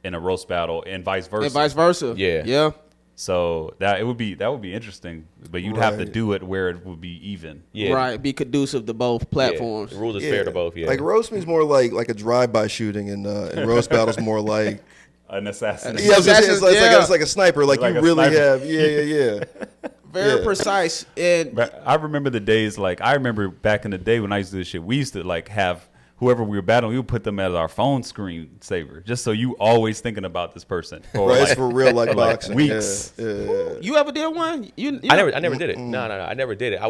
in a roast battle and vice versa. And vice versa. Yeah. Yeah. So that would be interesting, but you'd have to do it where it would be even. Yeah. Right. Be conducive to both platforms. The rules is fair to both. Yeah. Like roast me is more like a drive-by shooting, and roast battle's more like An assassin. yeah, I was gonna say, Yeah. it's like a sniper. Like Like you a really sniper. have yeah. Very Yeah. precise. And But I remember the days like I remember back in the day when I used to do this shit. We used to like have whoever we were battling, we would put them as our phone screen saver, just so you always thinking about this person. For Right, like, it's for real like boxing. weeks. Yeah. you ever did one? You I never did it. No, I never did it.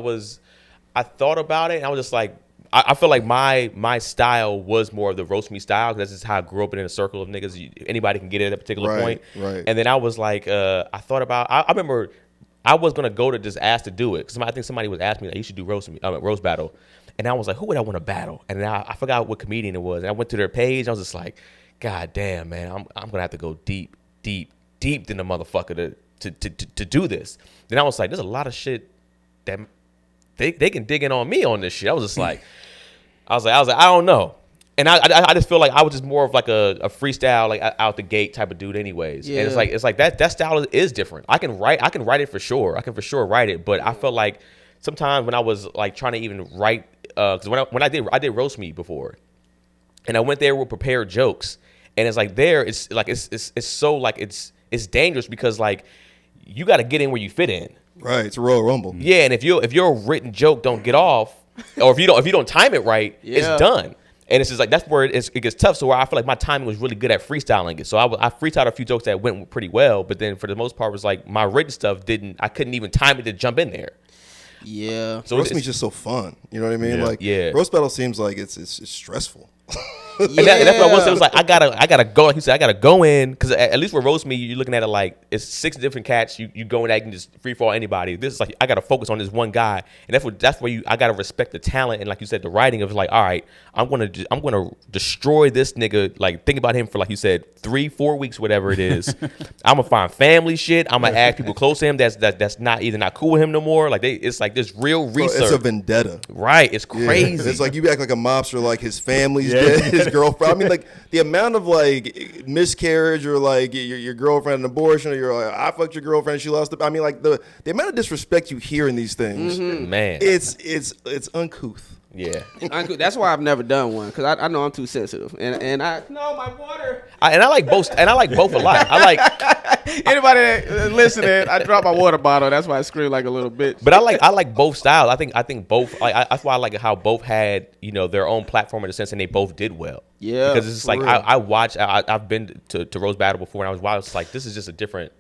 I thought about it, and I was just like, I feel like my style was more of the roast me style because that's just how I grew up in a circle of niggas. Anybody can get it at a particular point. Right. And then I was like, I thought about. I remember I was gonna go to just ask to do it because I think somebody was asking me that you should do roast battle, and I was like, who would I want to battle? And then I forgot what comedian it was, and I went to their page. I was just like, God damn, man, I'm gonna have to go deep in the motherfucker to do this. Then I was like, there's a lot of shit that they can dig in on me on this shit. I was just like, I don't know. And I just feel like I was just more of like a freestyle, like out the gate type of dude anyways. Yeah. And it's like that style is different. I can write it for sure. I can for sure write it. But I felt like sometimes when I was like trying to even write, because when I did roast me before, and I went there with prepared jokes, and it's like it's so like it's dangerous because like you got to get in where you fit in. Right, it's a Royal Rumble. Yeah, and if your written joke don't get off, or if you don't time it right, Yeah. it's done. And it's just like that's where it gets tough. So where I feel like my timing was really good at freestyling it. So I freestyled a few jokes that went pretty well, but then for the most part it was like my written stuff I couldn't even time it to jump in there. Yeah. So Roast it's me's just so fun. You know what I mean? Yeah. Like Yeah. roast battle seems like it's stressful. And that's what I was saying. It was like I gotta go. Like you said, I gotta go in because at least with roast me, you're looking at it like it's 6 different cats. You go in that can just free fall anybody. This is like I gotta focus on this one guy, and that's where I gotta respect the talent and like you said, the writing of like, all right, I'm gonna destroy this nigga. Like think about him for like you said 3-4 weeks, whatever it is. I'm gonna find family shit. I'm gonna ask people close to him that's not either not cool with him no more. Like it's like this real research. It's a vendetta. Right? It's Yeah. crazy. It's like you act like a mobster, like his family's dead, his girlfriend. I mean, like the amount of like miscarriage or like your girlfriend an abortion, or you're like, I fucked your girlfriend, she lost it. I mean, like the amount of disrespect you hear in these things, Man. it's uncouth. Yeah. That's why I've never done one because I know I'm too sensitive and I no my water. I like both a lot. I like. Anybody that listening, I dropped my water bottle. That's why I scream like a little bitch. But I like both styles. I think both. That's why I like how both had their own platform in the sense, and they both did well. Yeah, because it's just for like real. I've been to Roast Battle before, and I was wild. It's like this is just a different.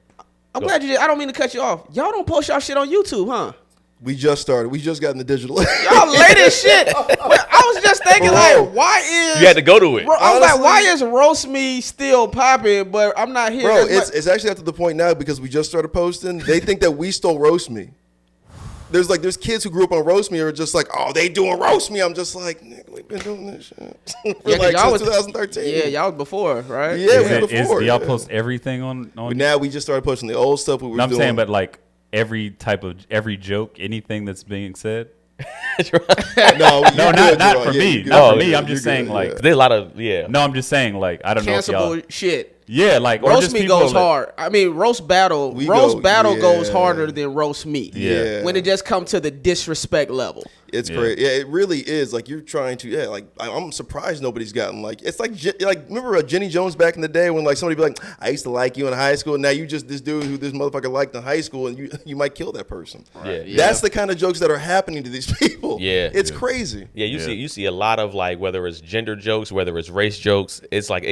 I'm glad you did. I don't mean to cut you off. Y'all don't post y'all shit on YouTube, huh? We just started. We just got in the digital. Y'all late as shit. I was just thinking like, why is You had to go to it. I was like, Honestly- why is roast me still popping, but I'm not here? Bro, it's actually up to the point now because we just started posting. They think that we stole roast me. There's kids who grew up on roast me are just like, oh, they doing roast me. I'm just like, nigga, we've been doing this shit for like y'all since was 2013. Yeah, y'all was before, right? Yeah, we Is were before. do y'all yeah. post everything on? But now we just started posting the old stuff we were No, I'm doing. saying, but like every joke, anything that's being said. no, No, not for me. Not for me. I'm just saying, like, There's a lot of No, I'm just saying, like, I don't know if y'all. Cancelable shit. Yeah, like or Roast just me people goes that- hard. I mean, roast battle yeah. goes harder than roast me. Yeah. When it just comes to the disrespect level. It's Yeah. great. Yeah, it really is. Like you're trying to. Yeah, like I'm surprised nobody's gotten like. It's like remember Jenny Jones back in the day when like somebody be like, I used to like you in high school. And now you just this dude who this motherfucker liked in high school, and you might kill that person. Yeah. That's the kind of jokes that are happening to these people. Yeah. It's crazy. Yeah, you see a lot of like whether it's gender jokes, whether it's race jokes. It's like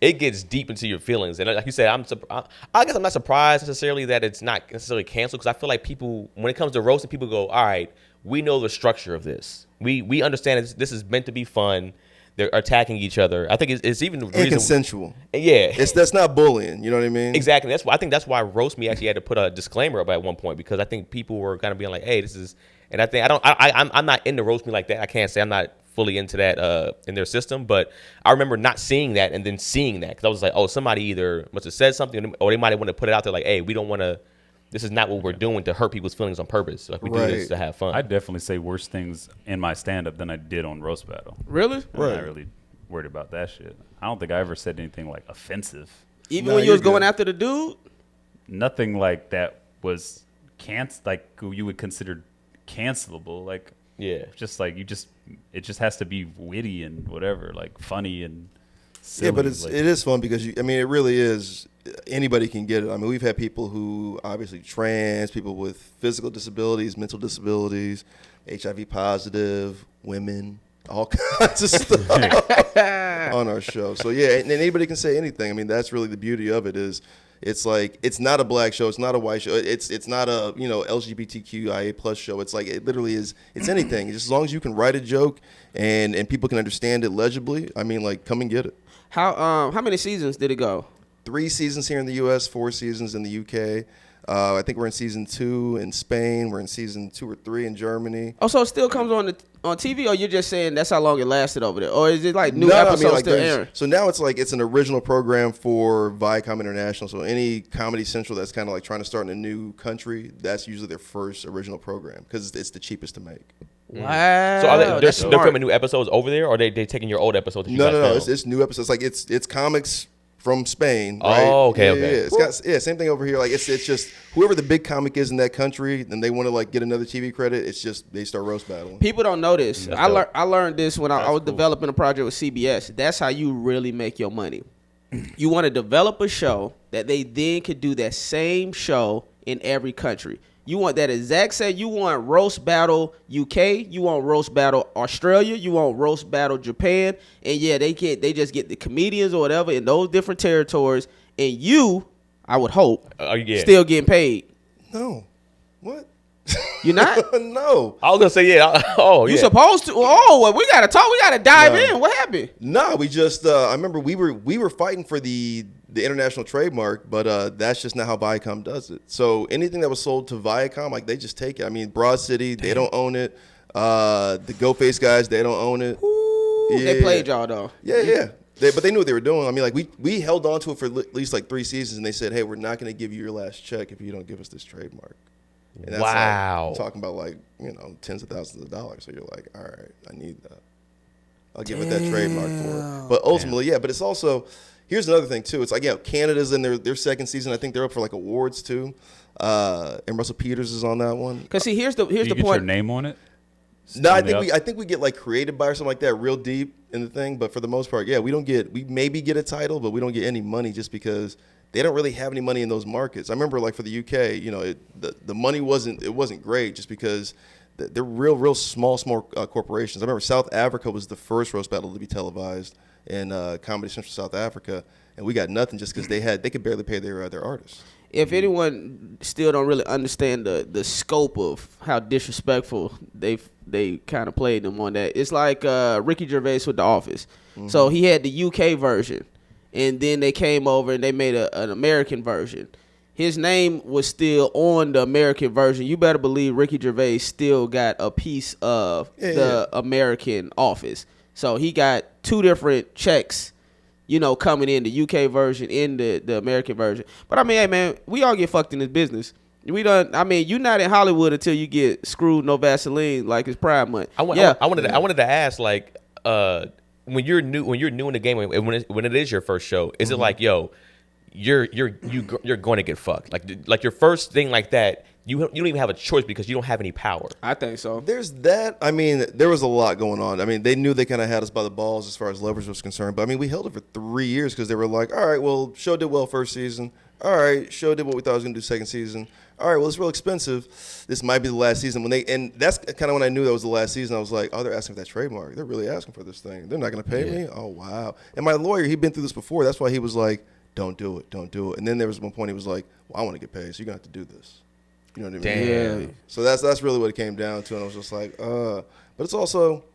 it gets deep into your feelings, and like you said, I guess I'm not surprised necessarily that it's not necessarily canceled because I feel like people, when it comes to roasting, people go, all right, we know the structure of this. We understand this is meant to be fun. They're attacking each other. I think it's even the And reason. consensual. Yeah, That's not bullying. You know what I mean? exactly. I think that's why roast me actually had to put a disclaimer up at one point because I think people were kind of being like, hey, this is, and I think I'm not into roast me like that. I can't say I'm not fully into that in their system. But I remember not seeing that and then seeing that because I was like, oh, somebody either must have said something or they might have wanted to put it out there like, hey, we don't want to. This is not what we're doing to hurt people's feelings on purpose. Like we do this to have fun. I definitely say worse things in my stand-up than I did on Roast Battle. Really? I'm not really worried about that shit. I don't think I ever said anything like offensive. Even when you was going after the dude? Nothing like that was like you would consider cancelable. Like just like it just has to be witty and whatever, like funny and silly. Yeah, but it is fun because it really is. Anybody can get it. I mean, we've had people who obviously trans, people with physical disabilities, mental disabilities, HIV positive, women, all kinds of stuff on our show. So yeah, and anybody can say anything. I mean, that's really the beauty of it is it's like it's not a black show, it's not a white show, it's not a LGBTQIA plus show. It's like it literally is. It's anything. Just as long as you can write a joke and people can understand it legibly. I mean, like come and get it. How many seasons did it go? 3 seasons here in the U.S., 4 seasons in the U.K. I think we're in season 2 in Spain. We're in season 2 or 3 in Germany. Oh, so it still comes on TV, or you're just saying that's how long it lasted over there, or is it like new episodes still airing? So now it's like it's an original program for Viacom International. So any Comedy Central that's kind of like trying to start in a new country, that's usually their first original program because it's the cheapest to make. Wow. So they're filming new episodes over there, or are they taking your old episodes? No. It's new episodes. Like it's comics from Spain, right? Oh, okay. Yeah. It's got same thing over here. Like it's just whoever the big comic is in that country, and they want to like get another TV credit. It's just they start roast battling. People don't know this. I learned this when I was developing a project with CBS. That's how you really make your money. You want to develop a show that they then could do that same show in every country. You want that exact same. You want Roast Battle UK. You want Roast Battle Australia. You want Roast Battle Japan. And yeah, they just get the comedians or whatever in those different territories. And you, I would hope, still getting paid. No, what? You're not? No. I was gonna say You supposed to? Oh, well, we gotta talk. We gotta dive in. What happened? No, we just. I remember we were fighting for the international trademark, but that's just not how Viacom does it. So anything that was sold to Viacom, like they just take it. I mean, Broad City, they don't own it. The Go Face guys, they don't own it. Ooh, they played y'all though. Yeah. But they knew what they were doing. I mean, like we held on to it for at least like 3 seasons, and they said, "Hey, we're not going to give you your last check if you don't give us this trademark." And that's wow. like, talking about like tens of thousands of dollars. So you're like, all right, I need that. I'll give it that trademark for it. But ultimately, But it's also here's another thing too. It's like Canada's in their second season. I think they're up for like awards too. And Russell Peters is on that one. Cause see, here's the point. Get your name on it. No, I think we get like created by or something like that, real deep in the thing. But for the most part, we maybe get a title, but we don't get any money just because they don't really have any money in those markets. I remember like for the UK, the money wasn't great just because they're real small corporations. I remember South Africa was the first roast battle to be televised in Comedy Central South Africa, and we got nothing just because they could barely pay their artists. If anyone still don't really understand the scope of how disrespectful they kind of played them on that, it's like Ricky Gervais with The Office. Mm-hmm. So he had the UK version, and then they came over and they made an American version. His name was still on the American version. You better believe Ricky Gervais still got a piece of the American Office. So he got 2 different checks, coming in, the UK version and the American version. But I mean, hey man, we all get fucked in this business. You're not in Hollywood until you get screwed no Vaseline like it's Pride Month. I wanted to ask, like, when you're new in the game, when it is your first show, is it like, yo, you're going to get fucked? Like your first thing like that, you don't even have a choice because you don't have any power. I think so. There's that. I mean, there was a lot going on. I mean, they knew they kind of had us by the balls as far as leverage was concerned. But I mean, we held it for 3 years because they were like, all right, well, show did well first season. All right, show did what we thought it was going to do second season. All right, well, it's real expensive. This might be the last season. And that's kind of when I knew that was the last season. I was like, oh, they're asking for that trademark. They're really asking for this thing. They're not going to pay me? Oh, wow. And my lawyer, he'd been through this before. That's why he was like, don't do it. And then there was one point he was like, well, I want to get paid, so you're going to have to do this. You know what I mean? Damn. Yeah. So that's really what it came down to. And I was just like, But it's also,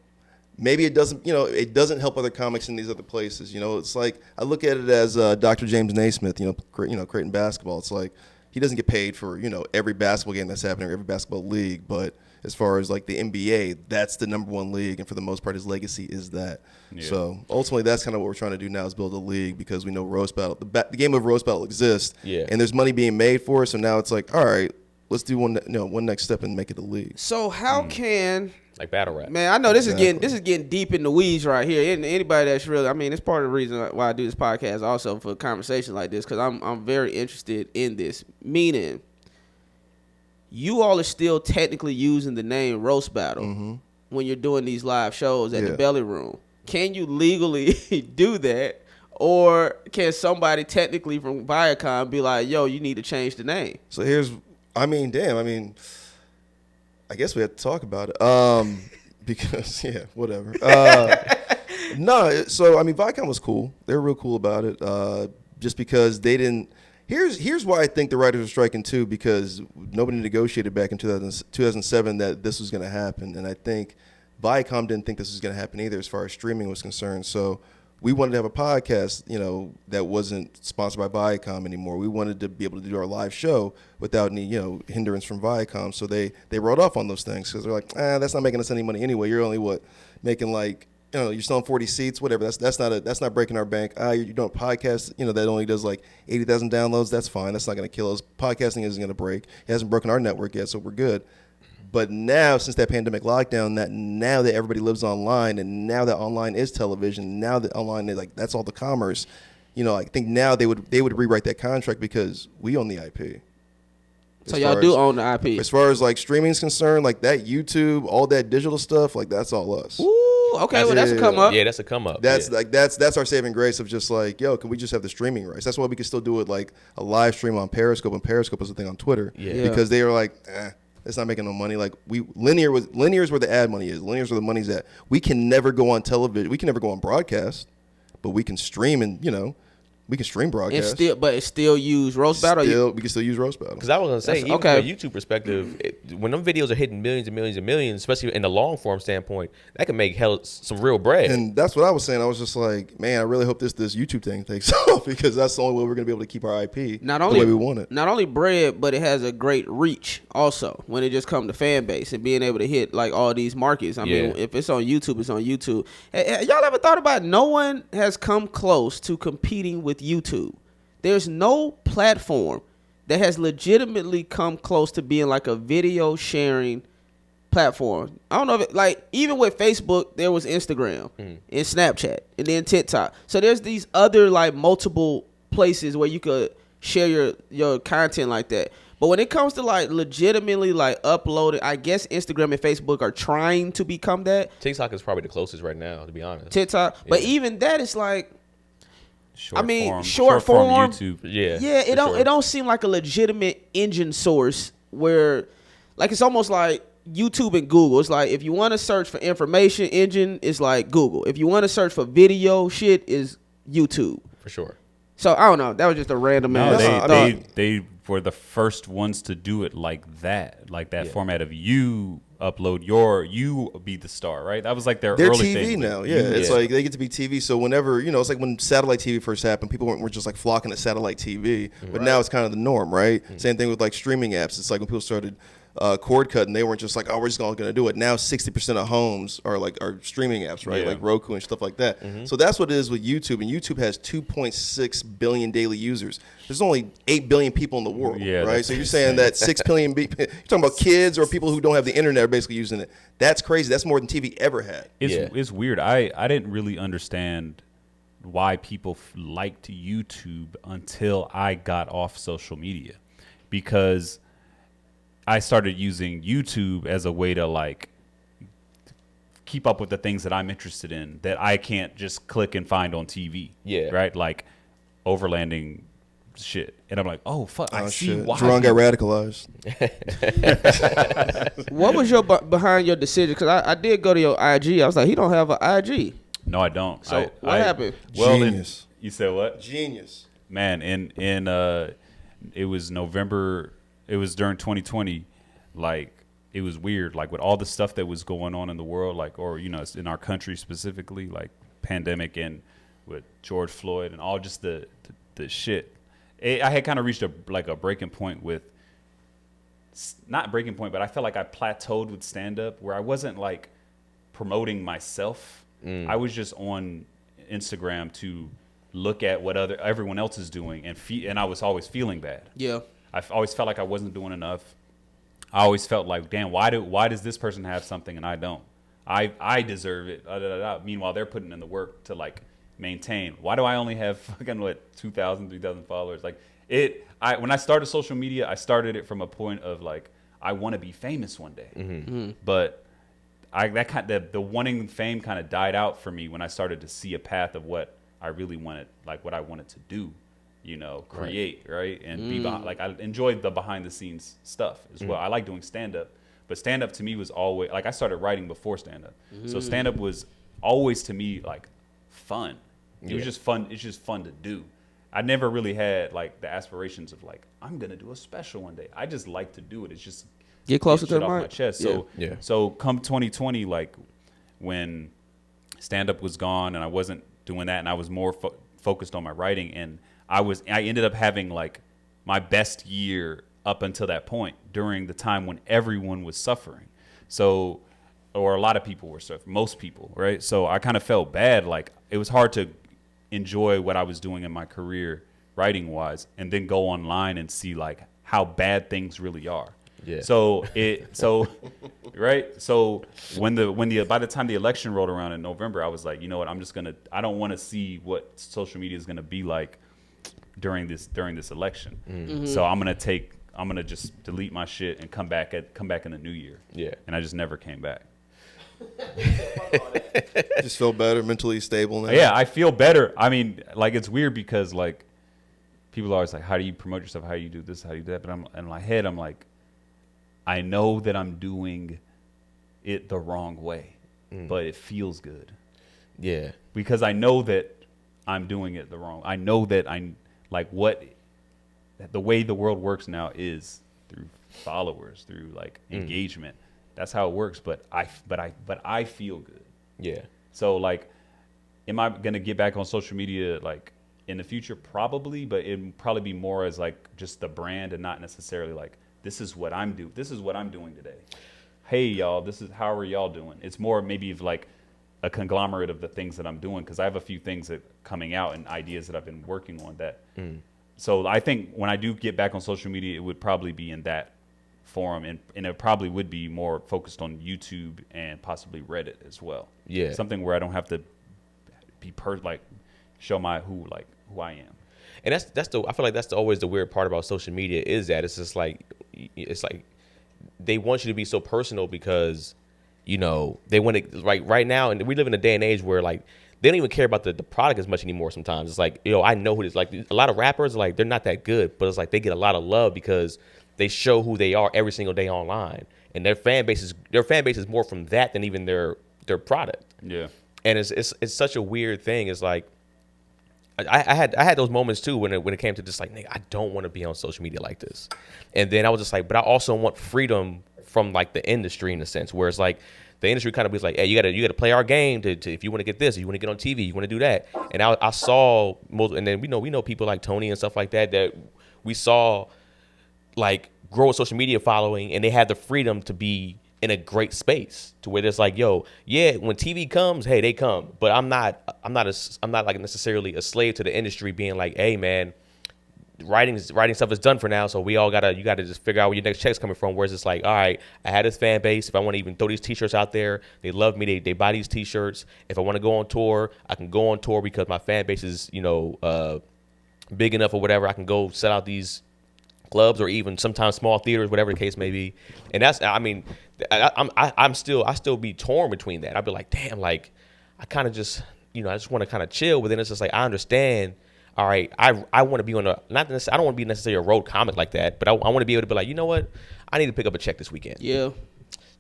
maybe it doesn't help other comics in these other places. It's like, I look at it as Dr. James Naismith, Creighton basketball. It's like, he doesn't get paid for, every basketball game that's happening or every basketball league, but as far as like the NBA, that's the number one league, and for the most part, his legacy is that. Yeah. So ultimately, that's kind of what we're trying to do now is build a league because we know roast battle, the game of roast battle exists, and there's money being made for it. So now it's like, all right, let's do one next step and make it a league. So how can like battle rap? Man, I know this is getting deep in the weeds right here. Anybody that's really, I mean, it's part of the reason why I do this podcast also for conversations like this because I'm very interested in this. Meaning, you all are still technically using the name Roast Battle when you're doing these live shows at the Belly Room. Can you legally do that? Or can somebody technically from Viacom be like, yo, you need to change the name? So I guess we have to talk about it. Because, whatever. No, so, I mean, Viacom was cool. They were real cool about it. Just because they didn't. Here's why I think the writers were striking too, because nobody negotiated back in 2007 that this was going to happen. And I think Viacom didn't think this was going to happen either as far as streaming was concerned. So we wanted to have a podcast, that wasn't sponsored by Viacom anymore. We wanted to be able to do our live show without any, hindrance from Viacom. So they wrote off on those things because they're like, that's not making us any money anyway. You're only making like, you're selling 40 seats, whatever. That's not breaking our bank. You're doing a podcast, that only does like 80,000 downloads. That's fine. That's not going to kill us. Podcasting isn't going to break. It hasn't broken our network yet, so we're good. But now, since that pandemic lockdown, now that everybody lives online, and now that online is television, now that online is like that's all the commerce, I think now they would rewrite that contract because we own the IP. So y'all do own the IP. As far as like streaming is concerned, like that YouTube, all that digital stuff, like that's all us. Ooh, okay, that's a come up. Yeah, that's a come up. That's that's our saving grace of just like, yo, can we just have the streaming rights? That's why we can still do it like a live stream on Periscope, and Periscope is a thing on Twitter. Yeah. Because they are like, it's not making no money. Like linear's where the ad money is. Linear's where the money's at. We can never go on television. We can never go on broadcast, but we can stream and we can stream broadcast. But still use Roast Battle. We can still use Roast Battle. Because I was gonna say, even from a YouTube perspective, when them videos are hitting millions and millions and millions, especially in the long form standpoint, that can make some real bread. And that's what I was saying. I was just like, man, I really hope this YouTube thing takes off because that's the only way we're gonna be able to keep our IP the way we want it. Not only bread, but it has a great reach also when it just comes to fan base and being able to hit like all these markets. I mean, if it's on YouTube, it's on YouTube. Hey, y'all ever thought about no one has come close to competing with YouTube? There's no platform that has legitimately come close to being like a video sharing platform. I don't know if even with Facebook, there was Instagram and Snapchat and then TikTok. So there's these other like multiple places where you could share your content like that. But when it comes to like legitimately like uploading, I guess Instagram and Facebook are trying to become that. TikTok is probably the closest right now, to be honest. TikTok, but even that is like. Short form YouTube. It don't seem like a legitimate engine source where, like, it's almost like YouTube and Google. It's like if you want to search for information engine, it's like Google. If you want to search for video shit, is YouTube For sure. So I don't know. That was just a random they were the first ones to do it like that format of you upload you be the star, right? That was like their early TV thing. now. It's like they get to be TV. So whenever, it's like when satellite TV first happened, people were just like flocking to satellite TV. But now it's kind of the norm, right? Same thing with like streaming apps. It's like when people started cord cutting, they weren't just like, we're just going to do it. Now 60% of homes are streaming apps, right? Like Roku and stuff like that. So that's what it is with YouTube. And YouTube has 2.6 billion daily users. There's only 8 billion people in the world, right? So you're saying that 6 billion, you're talking about kids or people who don't have the internet are basically using it. That's crazy. That's more than TV ever had. It's weird. I didn't really understand why people liked YouTube until I got off social media, because I started using YouTube as a way to like keep up with the things that I'm interested in that I can't just click and find on TV. Right? Like overlanding shit. And I'm like, oh, fuck. I see why. Jerron got radicalized. What was your behind your decision? Because I did go to your IG. I was like, he don't have an IG. No, I don't. So what happened? Genius. You said what? Genius. Man, it was November. It was during 2020, like it was weird, like with all the stuff that was going on in the world, like, or in our country specifically, like pandemic and with George Floyd and all just the shit. I had kind of reached a breaking point with not breaking point, but I felt like I plateaued with stand up where I wasn't like promoting myself. I was just on Instagram to look at what everyone else is doing and I was always feeling bad. Yeah. I always felt like I wasn't doing enough. I always felt like, damn, why does this person have something and I don't? I deserve it. Meanwhile, they're putting in the work to like maintain. Why do I only have fucking 2,000, 3,000 followers? Like when I started social media, I started it from a point of like I want to be famous one day. But the wanting fame kind of died out for me when I started to see a path of what I really wanted, like what I wanted to do. Create, right? And be like I enjoyed the behind the scenes stuff as well. I like doing stand up, but stand up to me was always like I started writing before stand up. So stand up was always to me like fun. It was just fun. It's just fun to do. I never really had like the aspirations of like I'm gonna do a special one day. I just like to do it. It's just get closer to the off mic. my chest. So come 2020, like when stand up was gone and I wasn't doing that, and I was more focused on my writing, and I ended up having like my best year up until that point during the time when everyone was suffering. So, or a lot of people were suffering, most people, right? So I kind of felt bad. Like it was hard to enjoy what I was doing in my career writing wise and then go online and see like how bad things really are. Yeah. Right. So by the time the election rolled around in November, I was like, you know what, I don't want to see what social media is going to be like during this election. So I'm gonna just delete my shit and come back in the new year. Yeah. And I just never came back. Just feel better, mentally stable now. Yeah, I feel better. I mean, like it's weird because like people are always like, how do you promote yourself? How do you do this? How do you do that? But in my head, I'm like, I know that I'm doing it the wrong way, but it feels good. Yeah. Because I know that I'm doing it the wrong. I know that the way the world works now is through followers, through like engagement. That's how it works. But I feel good. Yeah. So like, am I gonna get back on social media like in the future? Probably, but it'd probably be more as like just the brand and not necessarily like this is what I'm doing. This is what I'm doing today. Hey y'all, how are y'all doing? It's more maybe of like a conglomerate of the things that I'm doing, because I have a few things that coming out and ideas that I've been working on that. So I think when I do get back on social media, it would probably be in that forum, and it probably would be more focused on YouTube and possibly Reddit as well. Yeah. Something where I don't have to be show who I am. And I feel like that's always the weird part about social media is that it's just like they want you to be so personal because they want to like right now, and we live in a day and age where like they don't even care about the product as much anymore. Sometimes it's like I know who it is. Like a lot of rappers, like they're not that good, but it's like they get a lot of love because they show who they are every single day online, and their fan base is more from that than even their product. Yeah, and it's such a weird thing. It's like I had those moments too when it came to just like, nigga, I don't want to be on social media like this, and then I was just like, but I also want freedom from like the industry in a sense, where it's like the industry kind of was like, hey, you gotta play our game to if you want to get this, you want to get on TV, you want to do that. And I saw most, and then we know people like Tony and stuff like that we saw like grow a social media following, and they had the freedom to be in a great space to where there's like, yo, yeah, when TV comes, hey, they come, but I'm not like necessarily a slave to the industry being like, hey, man, writing stuff is done for now, so you gotta just figure out where your next check's coming from. Whereas it's like, all right, I had this fan base. If I want to even throw these t-shirts out there, they love me. They buy these t-shirts. If I want to go on tour, I can go on tour because my fan base is big enough or whatever. I can go set out these clubs or even sometimes small theaters, whatever the case may be. And that's, I mean, I still be torn between that. I'd be like, damn, like I kind of just I just want to kind of chill. But then it's just like I understand. All right, I want to be on I don't want to be necessarily a road comic like that, but I want to be able to be like, you know what? I need to pick up a check this weekend. Yeah.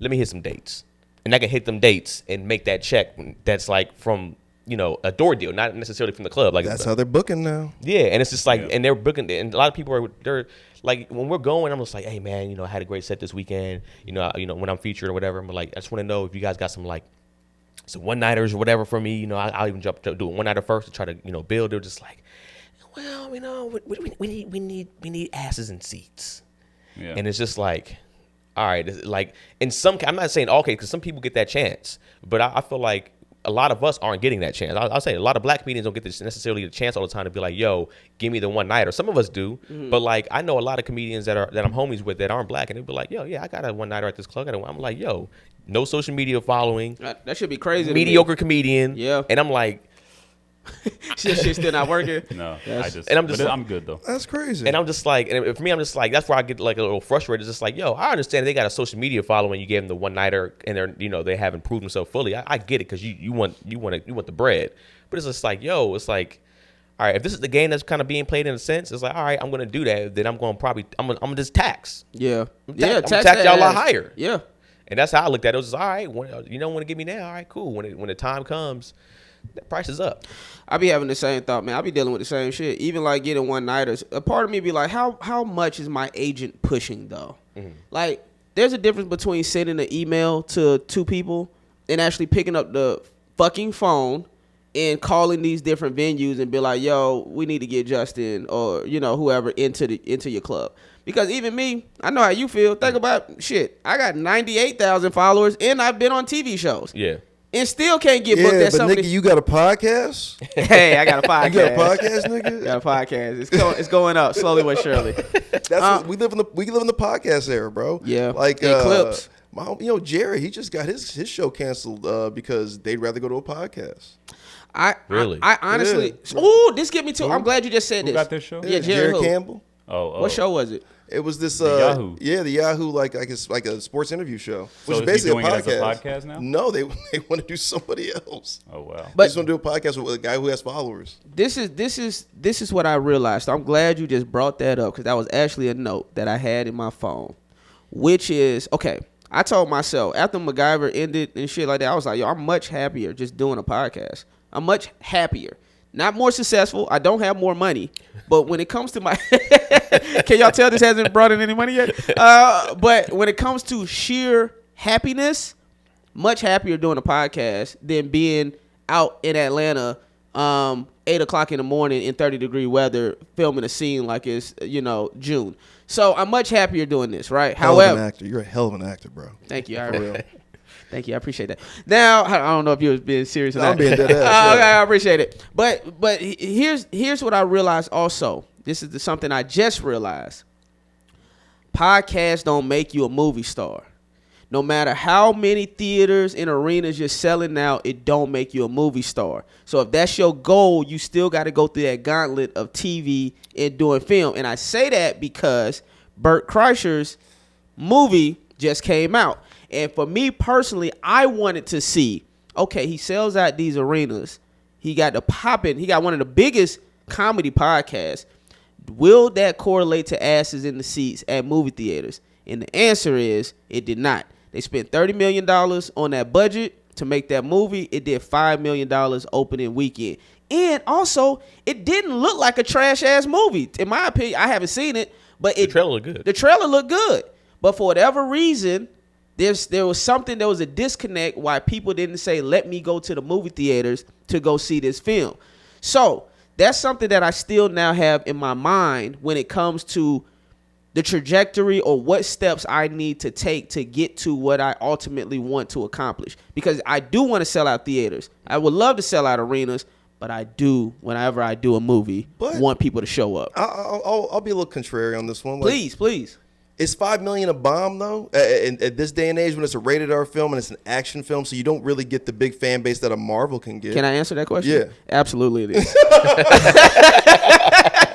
Let me hit some dates. And I can hit them dates and make that check that's like from, a door deal, not necessarily from the club. Like that's how they're booking now. Yeah, and it's just like, and they're booking, and a lot of people they're like, when we're going, I'm just like, hey man, I had a great set this weekend. When I'm featured or whatever, I'm like, I just want to know if you guys got some one-nighters or whatever for me. I'll even jump to do a one-nighter first to try to build. They're just like, well, we need asses and seats. Yeah. And it's just like, all right, like I'm not saying all cases, because some people get that chance, but I feel like a lot of us aren't getting that chance. I'll say a lot of black comedians don't get this necessarily the chance all the time to be like, yo, give me the one nighter. Some of us do, but like I know a lot of comedians that I'm homies with that aren't black, and they'll be like, yo, yeah, I got a one nighter at this club. I'm like, yo, no social media following. That should be crazy. Mediocre comedian. Yeah. And I'm like, shit still not working. No, I'm good though. That's crazy. and I'm just like, and for me, I'm just like, that's where I get like a little frustrated. It's just like, yo, I understand they got a social media following. You gave them the one nighter, and they haven't proved themselves fully. I get it, because you want the bread, but it's just like, yo, it's like, all right, if this is the game that's kind of being played in a sense, it's like, all right, I'm gonna do that. Then I'm gonna just tax. Yeah. I'm gonna tax y'all a lot higher. Yeah. And that's how I looked at it. It was just, all right, you don't want to give me now. All right, cool. When the time comes, the price is up. I be having the same thought, man. I be dealing with the same shit. Even like getting one nighters. A part of me be like, how much is my agent pushing though? Like, there's a difference between sending an email to two people and actually picking up the fucking phone and calling these different venues and be like, yo, we need to get Justin or whoever into your club. Because even me, I know how you feel. Think about shit. I got 98,000 followers and I've been on TV shows. Yeah. And still can't get booked at but somebody. nigga, you got a podcast? Hey, I got a podcast. You got a podcast, nigga? Got a podcast. It's going up slowly but surely. That's what, we live in the podcast era, bro. Yeah. Like Eclipse. Jerry, he just got his show canceled because they'd rather go to a podcast. Really? I honestly. Ooh, this get me too. I'm glad you just said Who this. got this show? Yeah, Jared who? Campbell. Oh. What show was it? It was this Yahoo. Yeah, the Yahoo like it's like a sports interview show, which So is is he basically doing a it podcast. as a podcast now? No, they want to do somebody else. Oh wow. They But just want to do a podcast with a guy who has followers. this is what I realized. So I'm glad you just brought that up because that was actually a note that I had in my phone, which is okay. I told myself after MacGyver ended and shit like that, I was like, yo, I'm much happier just doing a podcast. I'm much happier. Not more successful. I don't have more money. But when it comes to my... Can y'all tell this hasn't brought in any money yet? But when it comes to sheer happiness, much happier doing a podcast than being out in Atlanta 8 o'clock in the morning in 30-degree weather filming a scene like it's, June. So I'm much happier doing this, right? Hell of However... an actor. You're a hell of an actor, bro. Thank you. For real. Thank you. I appreciate that. Now, I don't know if you was being serious or not. I'm being dead ass. Okay, I appreciate it. But here's what I realized also. This is something I just realized. Podcasts don't make you a movie star. No matter how many theaters and arenas you're selling out, it don't make you a movie star. So if that's your goal, you still got to go through that gauntlet of TV and doing film. And I say that because Bert Kreischer's movie just came out. And for me personally, I wanted to see, okay, he sells out these arenas. He got the popping. He got one of the biggest comedy podcasts. Will that correlate to asses in the seats at movie theaters? And the answer is it did not. They spent $30 million on that budget to make that movie. It did $5 million opening weekend. And also, it didn't look like a trash-ass movie. In my opinion, I haven't seen it, but The trailer looked good. The trailer looked good. But for whatever reason... There was a disconnect why people didn't say, let me go to the movie theaters to go see this film. So that's something that I still now have in my mind when it comes to the trajectory or what steps I need to take to get to what I ultimately want to accomplish. Because I do want to sell out theaters. I would love to sell out arenas, but I do, whenever I do a movie, want people to show up. I'll be a little contrary on this one. Like, Please. Is $5 million a bomb though? At this day and age, when it's a rated R film and it's an action film, so you don't really get the big fan base that a Marvel can get. Can I answer that question? Yeah, absolutely it is.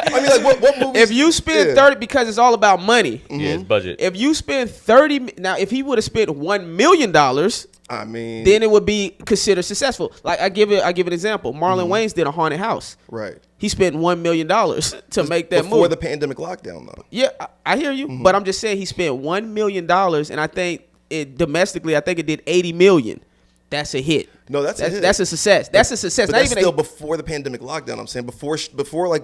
I mean, like what movies? If you spend 30, because it's all about money. Yeah, it's budget. If you spend 30, now if he would have spent $1 million, I mean, then it would be considered successful. Like I give an example. Marlon Wayans did a haunted house. Right. He spent $1 million to make that movie before the pandemic lockdown, though. Yeah, I hear you, but I'm just saying he spent $1 million, and I think domestically, I think it did $80 million. That's a hit. No, that's a hit. That's a success. That's a success. But Not that's even still before the pandemic lockdown. I'm saying before like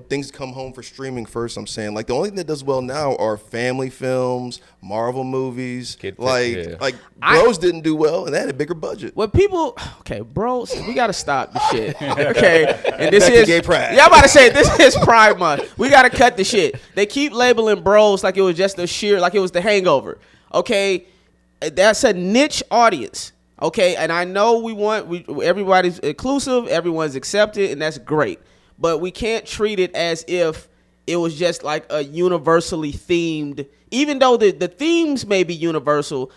things come home for streaming first. I'm saying like the only thing that does well now are family films, Marvel movies. Like Bros didn't do well, and they had a bigger budget. When people, okay, bros, we gotta stop the shit. Okay, and this Back to is gay pride. Yeah, I'm about to say this is Pride Month. We gotta cut the shit. They keep labeling bros like it was just like it was The Hangover. Okay, that's a niche audience. Okay, and I know everybody's inclusive, everyone's accepted, and that's great. But we can't treat it as if it was just like a universally themed. Even though the themes may be universal,